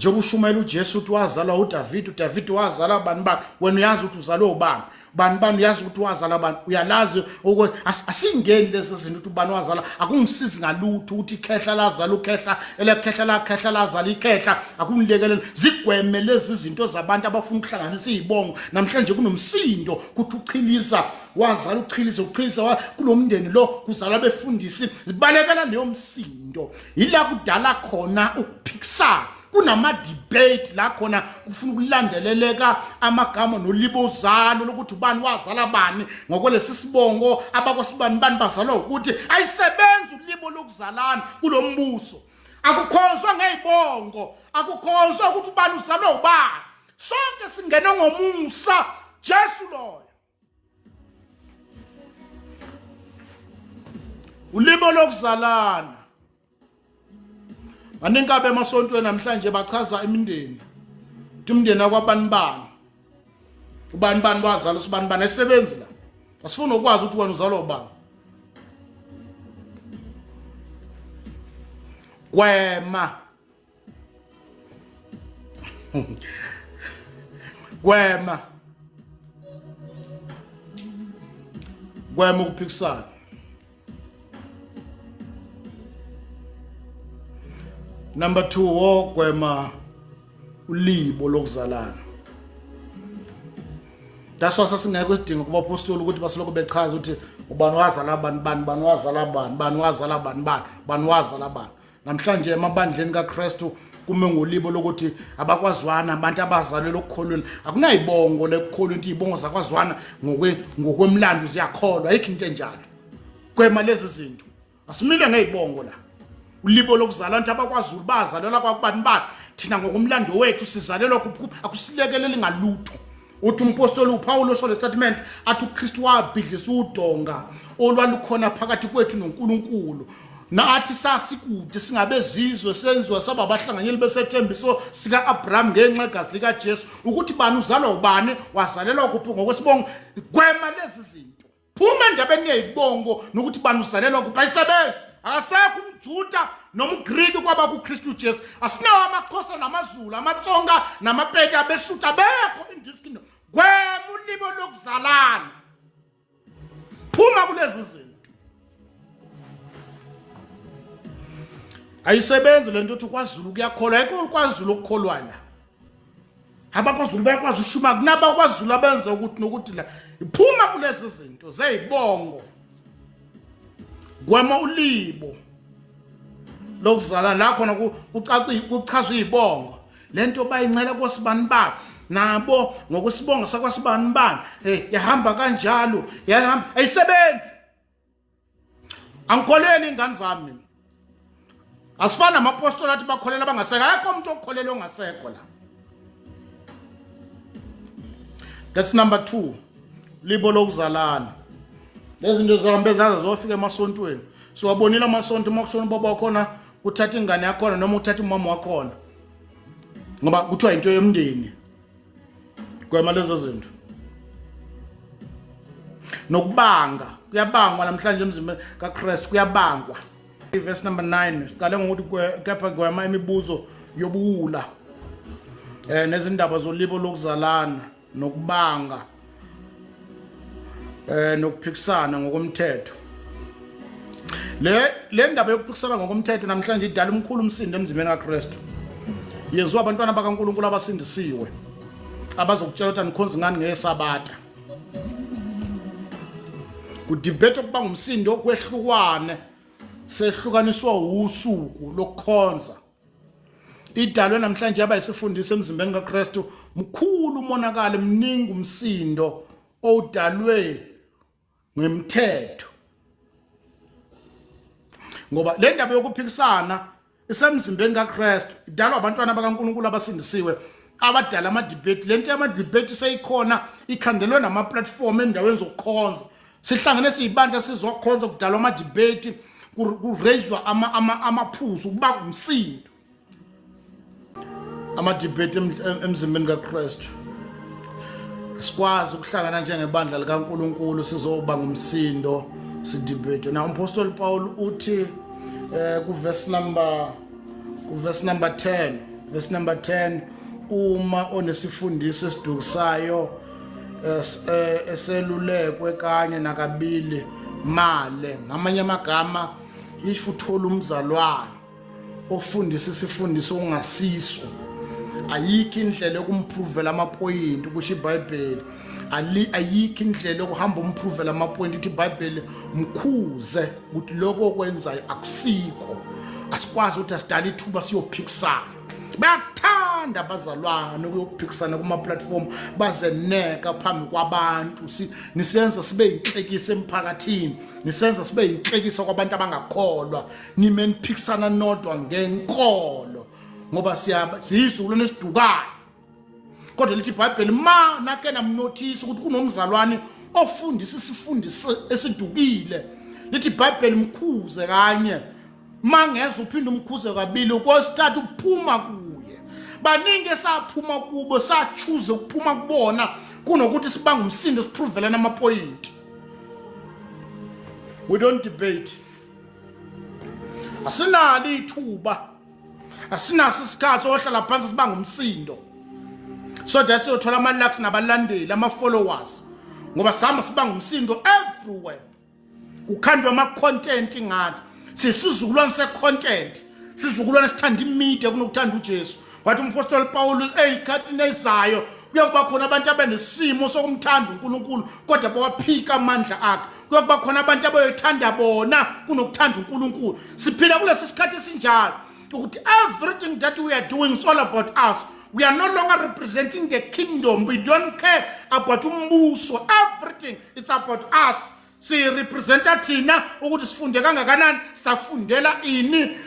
njengoba ushumela uJesu uthi wazalwa uDavid wazala bani wena uyazi ukuthi uzalwe ubani bani uyazi ukuthi wazala bani uyalazi ukuthi asingeni lezi zinto ukuthi ubani wazala akungisizi ngalutho ukuthi ikhehla lazala ukhehla elekhehla lazala ikhehla akungilekelele zigweme lezi zinto zabantu abafuna ukuhlanganisa izibongo namhlanje kunomsindo ukuthi uchiliza wazala uchiliza kulomndeni lo kuzalwa befundisi zibalekela leyo msindo ila kudala khona ukuphikisana kunama debate la khona kufuna ukulandeleleka amagama nolibozalo lokuthi ubani wazala bani ngokwelesi sibongo abakwasibani bazalwa ukuthi ayisebenza ulibo lokuzalana kulombuso akukhonzwa ngezibongo akukhonzwa ukuthi ubani uzalwa ubani sonke singene ngomusa Jesu loyo ulibo lokuzalana Maningabe emasontweni namhlanje bachaza imindeni. Uthi umndeni akwabani ubani wazala usibani esebenzi la. asifuna ukwazi ukuthi wena uzalwa ubani. Gwema gwema ukuphikisana. Number 2, gwema ulibo lokuzalana. That's why sasingekho isidingo kuba apostoli ukuthi basoloko bechaza ukuthi ubani wazala bani wazala bani. Namhlanje emabandleni kaKristu kume ngolibo lokuthi abakwazwana abantu abazalelwe ukukholweni. Akunayibongo lekukholwa into izibongo zakwazwana ngokwemlando ziyakholwa ayikho into enjalo. Gwema lezi zinto. Asimile ngezibongo la. Ulibo lokuzala abantu abakwaZulu bazalelwa kwabani bani. Thina ngokumlando wethu sizalelwa akusilekeleli ngalutho. Uthi umpostoli uPaul osho le statement athi uKristu wabhidlisa udonga olwalukhona phakathi kwethu noNkulunkulu. Nathi sasikude singabezizwe senziwa saba abahlanganyeli besethembiso sika Abraham ngenxa yegazi lika Jesu ukuthi bani uzalwa ubani wazalelwa kuphi ngokwesibongo. Gwema lezi zinto. Phuma endabeni yezibongo nokuthi bani uzalelwa kuphi ayisebenzi. Akasekho umJuda noma uGreek kwaba kuKristu Jesu. Asinawo amakhosa namaZulu amaTsonga namapedi abesutha abekho in this kingdom. Gwema ulibo lokuzalana. Phuma kulezi zinto. Ayisebenzi lento ukuthi kwaZulu kuyakholwa ayikho kwaZulu okukholwa la. AbaKwaZulu bayakwazi ushuma kunaba kwaZulu abenza ukuthi nokuthi la iphuma kulezi zinto zeyibongo. Gwema ulibo lokuzalana la khona kuchazwe izibongo. Lento bayincela kosibani bani nabo ngokusibonga sakwasibani bani yahamba kanjalo yahamba ayisebenzi. Angikholeni ingane zami mina. Asifana amapostoli athi bakholela bangasekho ayikho umuntu okholelwe ongasekho la. That's number 2. Libo lokuzalana. Lezi zinto zihambe zazo zofika emasontweni. Siwabonile amasonto makushona baba wakhona uthatha ingane yakho noma uthatha umama wakho. Ngoba kuthiwa into yomndeni. Gwema lezo zinto. Nokubanga kuyabangwa namhlanje emzimbeni kaKristu kuyabangwa. Verse number 9 siqale ngokuthi kepha gwema imibuzo yobuwula nezindaba zolibo lokuzalana nokubanga nokuphikisana ngokomthetho. Le ndaba yokuphikisana ngokomthetho namhlanje idala umkhulu umsindo emzimbeni kaKristu. Yezwa abantwana bakaNkulunkulu abasindisiwe abazokutshela ukuthi anikhonza ngani ngeSabatha. Kudebate okuba ngumsindo okwehlukwane sehlukaniswa usuku lokukhonza. Idalwe namhlanje yaba isifundisa emzimbeni kaKristu mkhulu umonakalo mningi umsindo odalwe ngemthetho. Ngoba le ndaba yokuphikisana isemzimbeni kaKristu idalwa abantwana bakaNkulunkulu abasindisiwe abadala ama-debate. Lento yama-debate seyikhona ikhandelwe nama-platform endaweni zokukhonza. Sihlangene siyibandla sizokhonza kudalwa ama-debate kurezwa amaphuzu ukuba umsindo. Ama-debate emzimbeni kaKristu. Sikwazi ukuhlangana njengebandla likaNkulunkulu sizoba ngumsindo sidebate. Na umpostoli Paul uthi verse number 10 uma onesifundiso esidukisayo eselulekwe kanye nakabili male ngamanye amagama if uthola umzalwane ofundisa isifundiso ongasiso ayikho indlela yokumprovela amapoint kusho iBhayibheli. Ayikho indlela yokuhamba umprovela amapoint ithi iBhayibheli mkhuze ukuthi lokho okwenzayo akusikho. Asikwazi ukuthi asidala ithuba siyophikisana. Bayathanda abazalwane ukuyophikisana kuma platform bazeneka phambi kwabantu. Nisenza sibe inhlekisa emphakathini, nisenza sibe inhlekisa kwabantu abangakholwa. Nime niphikisana nodwa ngenkolo ngoba siyizukulwane esidukayo. Kodwa lithi iBhayibheli ma nake namnotice ukuthi kunomzalwane ofundisa isifundiso esidukile. Lithi iBhayibheli mkhuze kanye mangeza uphinde umkhuze kabili ukosithatha ukuphuma kuye. Baningi esaphuma kubo sachoose ukuphuma kubona kunokuthi sibanga umsindo siprovela namapoint. We don't debate. Asinalo ithuba. Asinaso isikhathi sohlala phansi sibanga umsindo. So that's siyothola ama-likes nabalandeli, ama-followers. Ngoba sihamba sibanga umsindo everywhere. Kukhandwa ama-content ngathi. Sisizukulwane se-content. Sizukulwane esithanda imedia kunokuthanda uJesu. Wathi umpostoli Paulus eyikhathini ezayo kuyokuba khona abantu abanesimo sokumthanda uNkulunkulu kodwa bawaphika amandla akhe. Kuyokuba khona abantu abayothanda bona kunokuthanda uNkulunkulu. Siphila kulesi sikhathi esinjalo ukuthi everything that we are doing is all about us. We are no longer representing the kingdom. We don't care about umbuso. Everything it's about us. Si representa thina ukuthi sifunde kangakanani, safundela ini.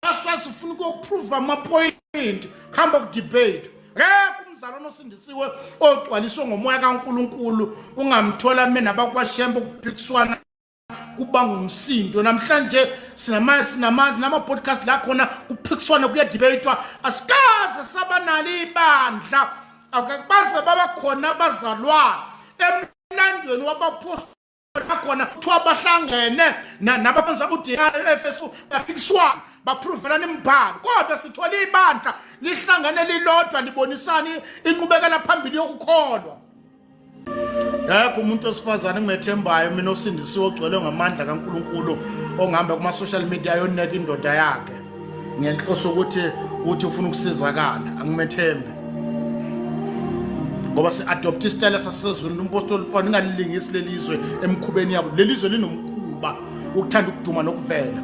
That's why sifuna ukuprove ama-point hamba ku-debate. Umzalwane osindisiwe ogcwaliswe ngomoya kaNkulunkulu ungamthola mina abakwashembe ukuphikiswana kubanga umsindo. Namhlanje sinama-podcast la khona kuphikiswana kuyadebatewa. Asikaze sabanalo ibandla akabaze babakhona abazalwane emlandweni wabapostoli bakhona kuthiwa bahlangene nababenza uDefesu baphikiswana baprovelana imibhalo kodwa sithola ibandla lihlangane lilodwa libonisana inqubekela phambili yokukholwa. Yakho umuntu osifazane ngimethembayo mina osindisiwe ogcwele ngamandla kaNkulunkulu ongihamba kuma social media yoneka indoda yakhe ngenhloso ukuthi ufuna ukusizakala angimethembe. Ngoba si-adopt isitayela sasezweni umpostoli Paul ingalilingisi lelizwe emkhubeni yabo. Lelizwe linomkhuba ukuthanda ukuduma nokuvela.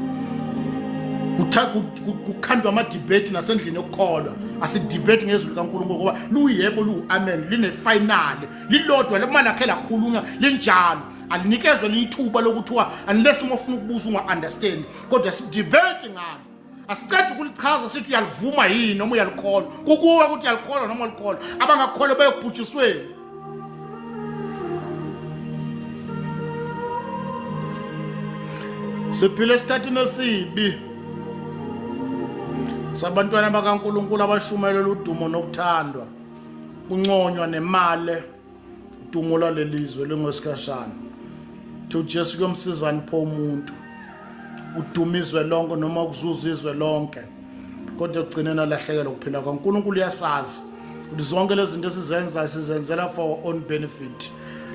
Kukhandwa ama-debate nasendlini yokukholwa. Asidebate ngezwi likaNkulunkulu ngoba luyebo lu-amen line-final lilodwa uma lakhe lakhulunywa linjalo alinikezwe lithuba lokuthiwa unless uma ufuna ukubuza unga-understand kodwa sidebate ngalo. Asicede ukulichaza sithi uyalivuma yini noma uyalikholwa. Kukuwe ukuthi uyalikholwa noma ulikholwa. Abangakholwa bayokubhujisweni. Siphila esikhathini esibi sabantwana bakaNkulunkulu abashumayela udumo nokuthandwa. Kunconywa nemali udumo lwalelizwe lengosikhashana. Jesu kuyomsizani pho umuntu. Udumizwe lonke noma ukuzuzizwe lonke kodwa ugcinena lahlekelwa ukuphila kwaNkulunkulu. Uyasazi ukuthi zonke lezi zinto esizenza sizenzela for our own benefit.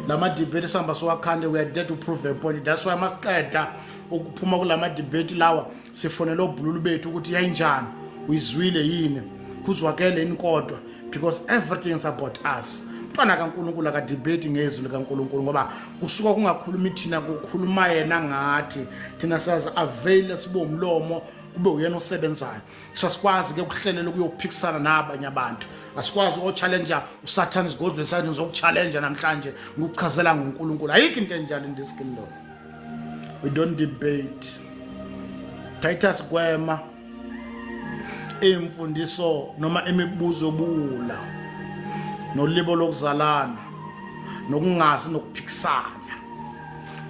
Lama debate sihamba sowakhande we are there to prove a point. That's why masiqeda ukuphuma kulama debate lawa sifonela obhululu bethu ukuthi yayinjani uyizwile yini kuzwakele inkodwa because everything is about us. Mfana kaNkulunkulu akadebate ngezwi likaNkulunkulu ngoba kusuka kungakhuluma thina kukhuluma yena ngathi thina sazi avail sibe umlomo kube uyena osebenzayo. So sikwazi ke ukuhlelela ukuyophikisana nabanye abantu. Asikwazi o-challenge uSatan is God beside ngizokuchallenge namhlanje ngikuchazela ngoNkulunkulu. Ayikho into enjalo in this kingdom. We don't debate. Titus Gwema imfundiso noma imibuzo obula nolibo lokuzalana nokungazi nokuphikisana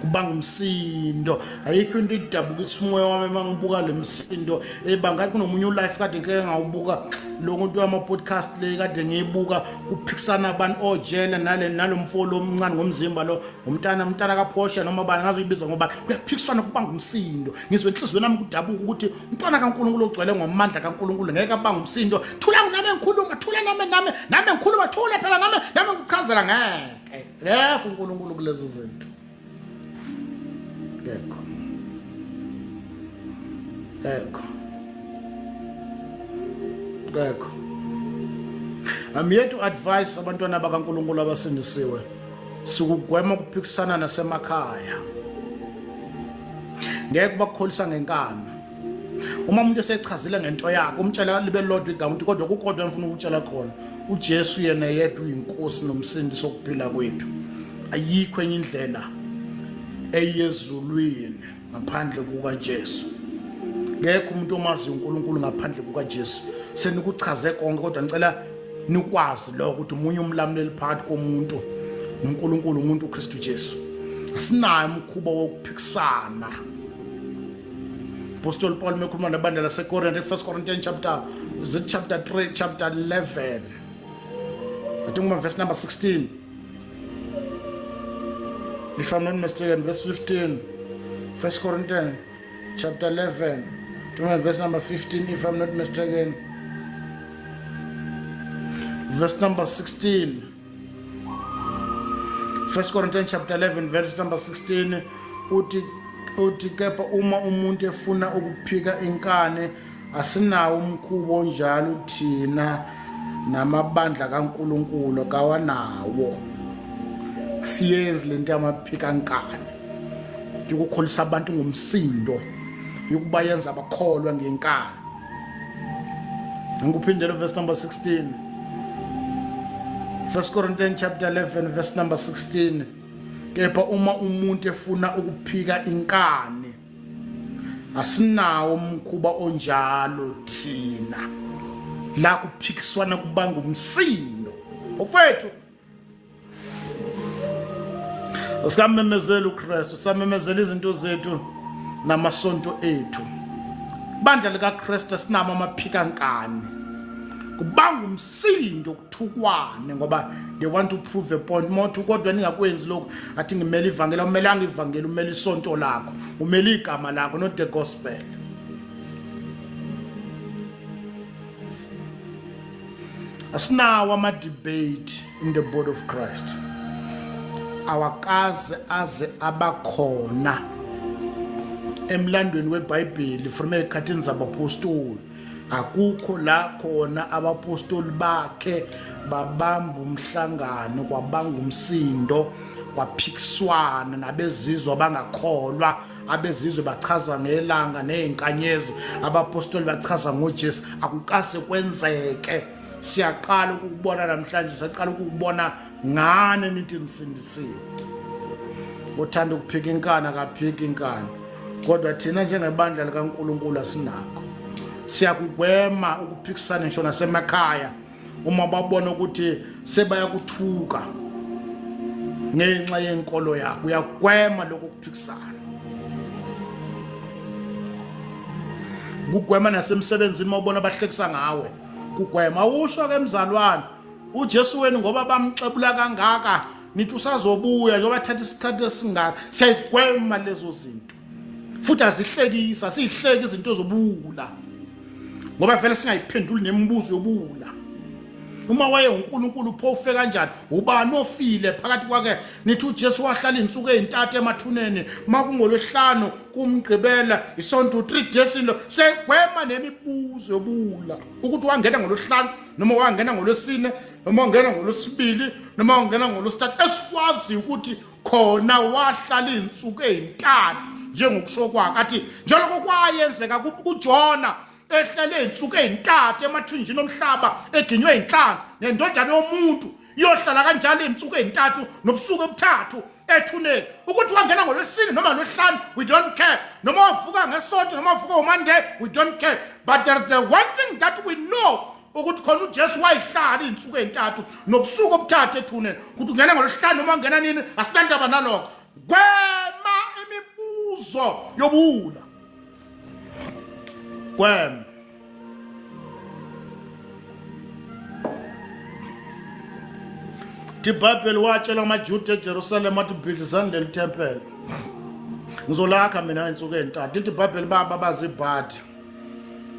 kubanga umsindo. Ayikho into idabukisa umoya wami mangibuka lemsindo ebangathi kunomunye ulife kade ngeke ngawubuka lo muntu wama-podcast le kade ngiyibuka kuphikisana abantu ojele nalomfolo omncane ngomzimba lo umntana kaPortia noma bani ngazoyibiza ngoba kuyaphikiswana kubanga umsindo. Ngizwe enhlizweni yami kudabuka ukuthi umntwana kaNkulunkulu ogcwele ngomandla kaNkulunkulu ngeke abanga umsindo. Thula nami ngikhuluma, thula nami ngikhuluma, thula phela nami ngikuchazela ngeke. Yekho uNkulunkulu kulezi zinto. Yekho. I'm here to advise abantwana bakaNkulunkulu abasindisiwe sikugwema ukuphikisana nasemakhaya. Ngeke bakholisa ngenkani. Uma umuntu esechazile ngento yakhe umtshela libe lodwa igama ukuthi kodwa kukodwa ngifuna ukutshela khona uJesu yena yedwa uyinkosi nomsindisi sokuphila kwethu. Ayikho enye indlela eyezulwini ngaphandle kukaJesu. Ngeke umuntu omazi uNkulunkulu ngaphandle kukaJesu. Senikuchaze konke kodwa ngicela nikwazi lo ukuthi umunye umlamuleli phakathi komuntu noNkulunkulu umuntu uKristu Jesu. Asinayo umkhuba wokuphikisana. Apostle Paul mekhuluma nabantu laseKorinte, 1 Corinthians chapter 3 chapter 11. I think verse number 16. if I'm not mistaken, verse 15. 1 Corinthians chapter 11, verse number 15, if I'm not mistaken. Verse number 16. 1 Corinthians chapter 11, verse number 16. Uthi kepha uma umuntu efuna ukuphika inkane asinawo umkhubo onjalo thina namabandla kaNkuluNkulu kawanawo. Siyenzi lento yamaphika inkane ukukholisa abantu ngomsindo yokubayenza abakholwa ngenkani. Ngikuphindele verse number 16. 1 Corinthians chapter 11 verse number 16. Kepha uma umuntu efuna ukuphika inkani asinawo umkhuba onjalo thina la kuphikiswana kubanga umsindo ofethu. Sikamemezela uKristu, samemezela izinto zethu namasonto ethu. Bandla likaKristu sinama amaphika nkani kubanga umsindo kuthukwane ngoba they want to prove a point more kodwa ningakwenzi lokho athi ngimele ivangeli, umelanga ivangeli, umele isonto lakho, umele igama lakho, not the gospel. Asinawo ama-debate in the body of Christ. Awakaze aze abakhona emlandweni weBhayibheli from ezikhathini zabapostoli. Akukho la khona abapostoli bakhe babamba umhlangano kwabanga umsindo kwaphikiswana nabezizwe abangakholwa. Abezizwe bachazwa ngelanga nezinkanyezi, abapostoli bachaza ngoJesu. Akukase kwenzeke. Siyaqala ukubona namhlanje, siyaqala ukubona ngane nithi nisindisiwe. Uthanda ukuphika inkani akaphika inkani, kodwa thina njengebandla likaNkuluNkulu asinakho. Siyakugwema ukuphikisana ngisho nasemakhaya uma babona ukuthi sebayakuthuka ngenxa yenkolo yakho. Uyagwema lokho kuphikisana. Kugwema nasemsebenzini mawubona abahlekisa ngawe. Kugwema usho ke mzalwane uJesu wenu ngoba bamxebula kangaka nithi usazobuya njengoba thatha isikhathi esingaka. Siyagwema lezo zinto futhi azihlekisa, sihleke izinto zobula ngoba vele singayiphenduli nemibuzo yobula. Uma waye uNkulunkulu uphofe kanjani, ubani ofile phakathi kwake? Nithi uJesu wahlala izinsuku ezintathu emathuneni, makungolwehlanu kumgqibela isonto 3 days lo. Segwema nemibuzo yobula ukuthi wangena ngolwehlanu noma wangena ngolwesine noma wangena ngolwesibili noma wangena ngolwesithathu. Esikwazi ukuthi khona wahlala izinsuku ezintathu njengokusho kwakhe. Athi njengoba kwayenzeka kuJona ehlele izinsuku ezintathu emathunjini omhlaba eginywe inhlanzi, nendodana yomuntu iyohlala kanjalo izinsuku ezintathu nobusuku obuthathu ethuneni. Ukuthi wangena ngolwesine noma ngolwesihlanu, we don't care. Noma wavuka ngesonto noma wavuka uMonday, we don't care. But there's the one thing that we know, ukuthi khona uJesu wayihlala izinsuku ezintathu nobusuku obuthathu ethuneni. Ukuthi ungena ngolwesihlanu noma ungena nini, asikandaba nalokho. Gwema imibuzo yobula. Gwema. iBhayibheli watshela amaJuda eJerusalem athi bhidlizani leli tempele ngizolakha mina insuku ezintathu. iBhayibheli bazibhadi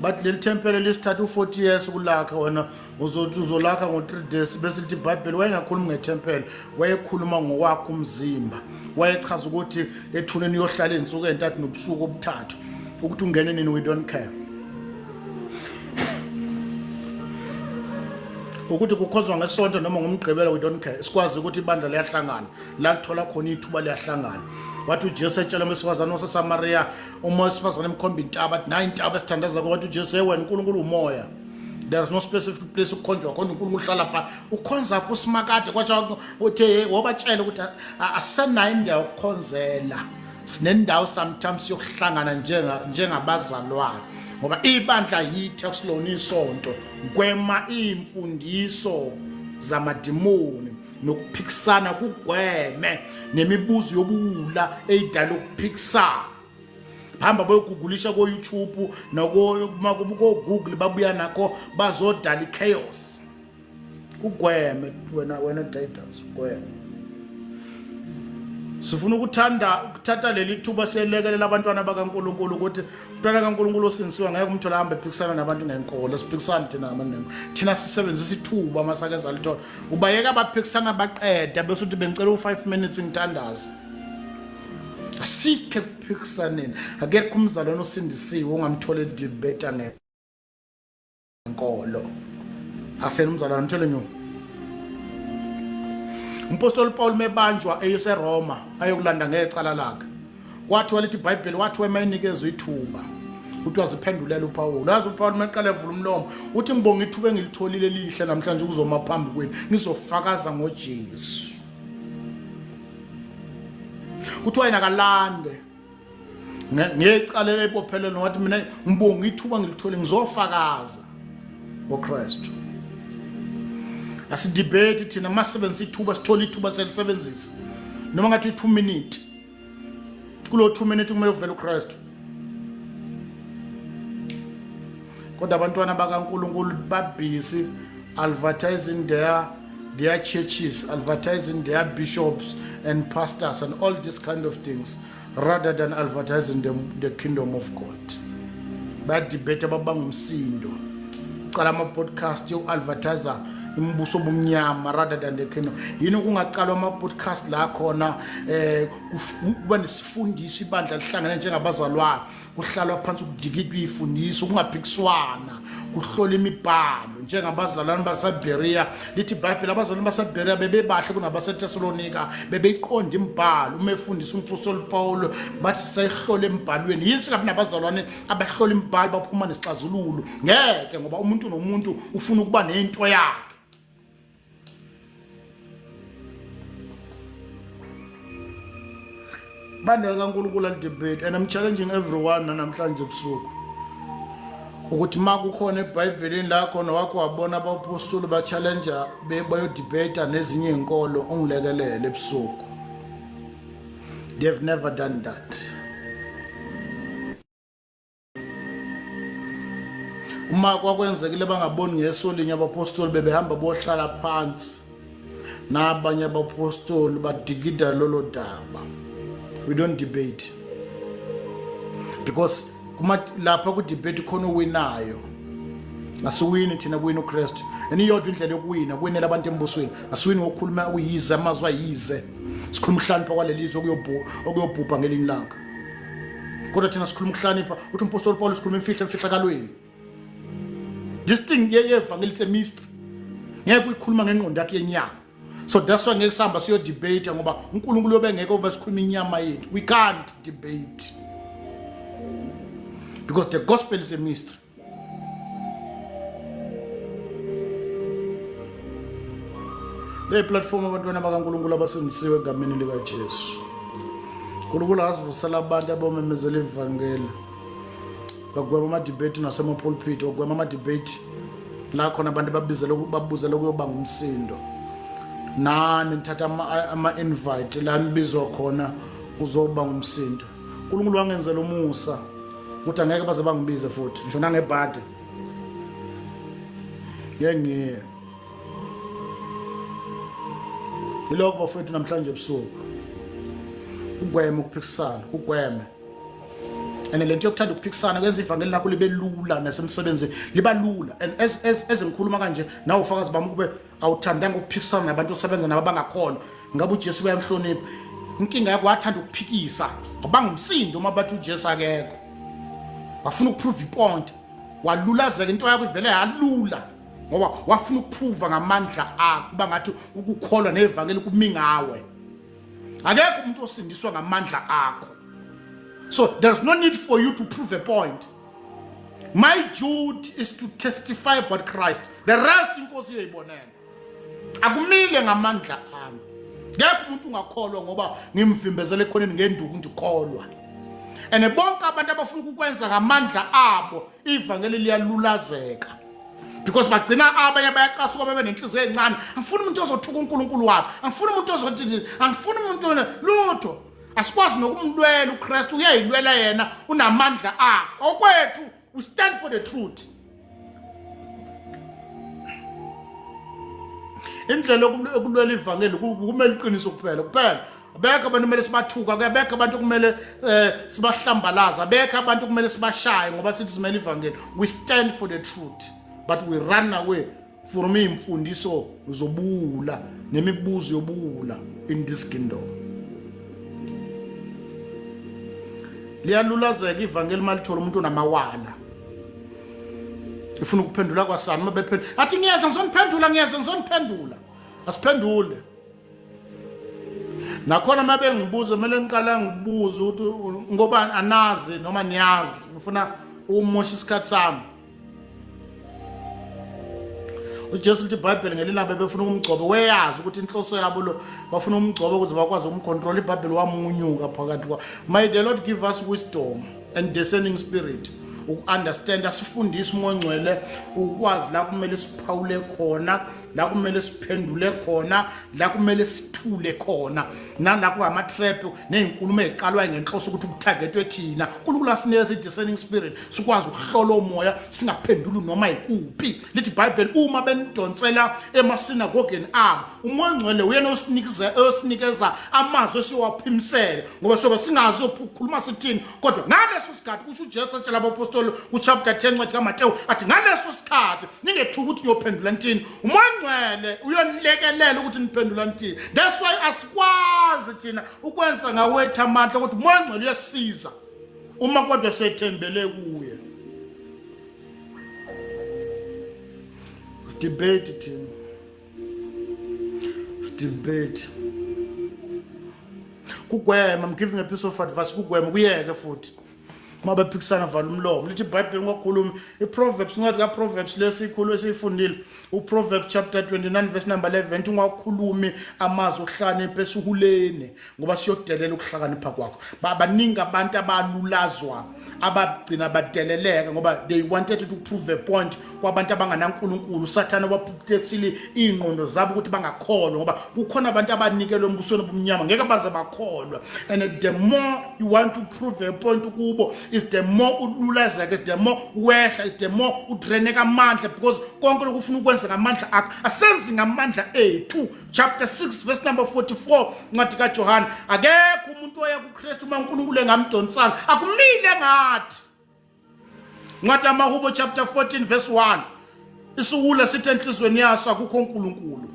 bathi leli tempele lisithatha u40 years ukulakha, wena uzothi uzolakha ngo3 days. Bese lithi iBhayibheli wayengakhulumi ngetempele, wayekhuluma ngokwakho umzimba. Wayechaza ukuthi ethuneni yohlala izinsuku ezintathu nobusuku obuthathu, ukuthi ungene nini, we don't care. Ukuthi kukhozwa ngesonto noma ngomgqibelo, we don't care. Sikwazi ukuthi ibandla liyahlangana la lithola khona ithuba liyahlangana. Wathi uJesu etshela umsifazane waseSamaria, umsifazane emkhomba intaba, athi nayi intaba esithandaza ko. Wathi uJesu, wena uNkulunkulu umoya, there is no specific place ukukhonjwa khona uNkulunkulu uhlala pha. Ukhonza pho simakade kwathi uthi wabatshela ukuthi asenayo indawo yokukhonzela, sinendawo sometimes yokuhlangana njengabazalwane ngoba ibandla yithi akusilona isonto. Gwema imfundiso zamadimoni nokuphikisana, kugweme nemibuzo yobula eyidala ukuphikisana. Hamba boyogugulisha ko YouTube nako Google, babuya nakho bazodala ichaos. Kugweme wena Titus, gweme. sifuna ukuthatha leli thuba selekelela abantwana bakaNkulunkulu ukuthi umntwana kaNkulunkulu osindisiwe ngeke umthola hambe ephikisana nabantu ngenkolo siphikisana thina sisebenzisa ithuba masake zalithola ubayeka abaphikisana baqeda bese uthi bengicela u5 minutes ngithandaza asikhe kuphikisaneni akekho umzalwane osindisiwe ongamthola edebate ngenkolo asena umzalwane ngithele nyo umpostoli Paul mebanjwa eyiseRoma ayokulanda ngecala lakhe kwathi walithi iBhayibheli wathi wemayinikeza ithuba uthi waziphendulela uPaul yazi uPaul maqala evula umlomo uthi ngibonga ithuba engilitholile lihle namhlanje ukuzoma phambi kwenu ngizofakaza ngoJesu kuthi wena kalande ngecala lebophelelo wathi mina ngibonga ithuba ngilithole ngizofakaza ngoKristu asidebate thina masebenzisa ithuba sithola ithuba selisebenzisa noma ngathi 2 minutes kulo 2 minutes kumele uvele uKristu kodwa abantwana bakaNkulunkulu babusy advertising their churches, advertising their bishops and pastors and all these kind of things rather than advertising the kingdom of God. Badebate ababangumsindo uqala ama podcast yo advertiser imbuso bomnyama rather than the kingdom. Yini kungaqalwa ama podcast la khona kuba nesifundisi ibandla lihlangene njengabazalwane kuhlalwa phansi ukudikidwa ifundiso kungaphikiswana kuhlola imibhalo njengabazalwane baseBerea lithi iBhayibheli abazalwane baseBerea bebebahle kunabaseThessalonika bebeyiqonda imibhalo uma efundisa umpostoli Paul bathi sayihlola emibhalweni yini sikabi nabazalwane abahlola imibhalo baphuma nesixazululo ngeke ngoba umuntu nomuntu ufuna ukuba nento yakhe bandela kaNkulunkulu debate and I'm challenging everyone namhlanje ebusuku ukuthi makukhona eBhayibhelini la khona wakho wabona abapostoli ba challenger bayo debate nezinye izinkolo ongilekelele ebusuku they've never done that uma kwakwenzekile bangaboni ngesolinye abapostoli bebehamba bohlala phansi nabanye abapostoli badigida lolo daba. We don't debate because lapha ku debate khona uwinayo asiwini thina kuwina uKristu eniyodwa indlela yokuwina kuwinela abantu embusweni asiwini ngokukhuluma uyize amazwi ayize sikhuluma uhlonipha kwalelizwe okuyobhubha ngelinye ilanga kodwa thina sikhuluma uhlonipha uthi umpostoli Paul sikhuluma imfihlakalweni this thing yevangeli it's a mystery ngeke uyikhuluma ngengqondo yakhe yenyama. So that's why ngeke sihamba siyo debate ngoba uNkulunkulu yobengeke oba sikhuluma inyama yethu. We can't debate because the gospel is a mystery. Le platform abantwana bakaNkulunkulu abasindisiwe egameni lika Jesu. uNkulunkulu asivusela abantu abomemezela ivangeli. Bakugwema ama debate nasema pulpit, bakugwema ama debate la khona abantu babuzela ukuyoba ngumsindo. Nani nithatha ama invite la nibizwa khona uzoba ngumsindo. uNkulunkulu wangenzela umusa ukuthi angeke baze bangibize futhi ngisho nangebhadi ngengiye ilokho bafethu namhlanje ebusuku ugweme ukuphikisana ugweme lento yokuthanda ukuphikisana kwenza ivangeli lakho libe lula nasemsebenzini liba lula and as ngikhuluma kanje nawe ufakazi bami kube awuthandanga ukuphikisana nabantu osebenza nabo abangakholwa ngabe uJesu bayamhlonipha inkinga yakho wathanda ukuphikisa abangumsindo uma bathi uJesu akekho wafuna ukuprove ipoint walulazeka into yakho ivele yalula ngoba wafuna ukuprove ngamandla akho kuba ngathi ukukholwa nevangeli kumingawe akekho umuntu osindiswa ngamandla akho. So there's no need for you to prove a point. My duty is to testify about Christ. The rest inkosi uyayibonela akumile ngamandla ami ngeke umuntu ungakholwa ngoba ngimvimbezele ekhoneni ngenduku ndikholwa and bonke abantu abafuna ukwenza ngamandla abo ivangeli liyalulazeka because bagcina abanye bayacasuka bebe nenhliziyo encane angifuni umuntu ozothuka uNkulunkulu wakhe angifuni umuntu ozothi angifuni umuntu lutho asikwazi nokumlwela uKristu uyayilwela yena unamandla akhe okwethu we stand for the truth. Indlela yokulwela ivangeli kumele iqiniso kuphela abekho abantu kumele sibathuka, abekho abantu kumele sibahlambalaza, abekho abantu kumele sibashaye ngoba sithi simele ivangeli. We stand for the truth, but we run away from imfundiso zobula nemibuzo yobula in this kingdom. Liyalulazeka ivangeli malithola umuntu onamawala ifuna ukuphendula kwasani mabephendula athi ngiyeza ngizoniphendula asiphendule. Nakhona mabe ngibuza kumele ngiqala ngibuza ukuthi ngoba anazi noma niyazi ngifuna ukumosha isikhathi sami. uJesu lithi iBhayibheli ngelinye befuna ukumgcoba weyazi ukuthi inhloso yabo lo bafuna umgcoba ukuze bakwazi ukumcontrol. iBhayibheli wamunyuka phakathi kwa. May the Lord give us wisdom and discerning spirit uku-understand, asifundise umoya ongcwele ukwazi la kumele siphawule khona, la kumele siphendule khona, la kumele sithule khona, nala kungama-trap ney'nkulumo ey'qalwayo ngenhloso ukuthi kutargetwe thina. uNkulunkulu asinikeza i-discerning spirit sikwazi ukuhlola umoya singaphenduli noma yikuphi. Lithi iBhayibheli uma benidonsela emasinagogeni abo umoya ongcwele uyena osinikeza amazwi esiwaphimisele ngoba sobe singazi ukukhuluma sithini. Kodwa ngaleso sikhathi kusho uJesu atshela abapostoli kuchapter 10 ncwadi kaMateyu athi ngaleso sikhathi ningethuki ukuthi niyophendula ntini. umoya ongcwele uyonilekelela ukuthi niphendula ntini. That's why asikwazi thina ukwenza ngawethu amandla ukuthi umoya ongcwele uyasiza uma kodwa sethembele kuye. Debate thina, debate kugwema. I'm giving a piece of advice kugwema kuyeke futhi uma bephikisana vala umlomo. Lithi iBhayibheli ngokhuluma iProverbs ncwadi kaProverbs lesikhulu esifundile uProverbs chapter 29 verse number 11 uthi ungakhulumi amazwi okuhlakanipha esihuleni ngoba siyodelela ukuhlakanipha kwakho. Baningi abantu abalulazwa abagcina badeleleka ngoba they wanted to prove a point kwabantu abanganaNkulunkulu. uSathane waphukethile ingqondo zabo ukuthi bangakholwa ngoba kukhona abantu abanikelwe embusweni obumnyama ngeke baze bakholwa. And the more you want to prove a point kubo is the more ululazeka, is the more wehla, is the more udreneka amandla, because konke lokufuna ukwenza ngamandla akho asenzi ngamandla ethu. Chapter 6 verse number 44 ncwadi kaJohane, akekho umuntu oya kuKristu uma uNkulunkulu engamdonsanga akumile ngathi. Ncwadi kaMahubo chapter 14 verse 1 isuwula sithi enhlizweni yaso akukho uNkulunkulu.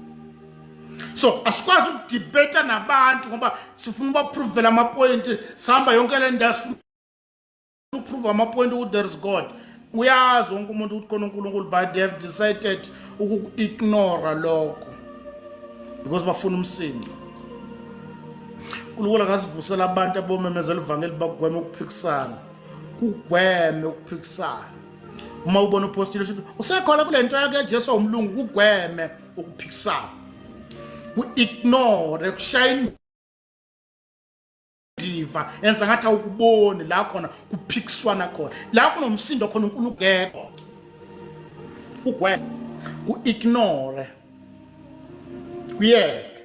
So asikwazi ukudebate nabantu ngoba sifuna ukubaprove amapoint, sihamba yonke le ndawo prove amapoint ukuthi there is God. Uyazi wonke umuntu ukuthi khona uNkulunkulu, but they have decided uku-ignore lokho because bafuna umsindo. uNkulunkulu akasivusela abantu abomemezela ivangeli bakugweme ukuphikisana, kugweme ukuphikisana. Uma ubona upostile uthi usekhona kule nto yakhe Jesu umlungu, kugweme ukuphikisana, ku-ignore, kushayina diva yenza ngathi awukuboni la khona kuphikiswana khona, la kunomsindo khona uNkulunkulu. Kugweme, ku-ignore, kuyeke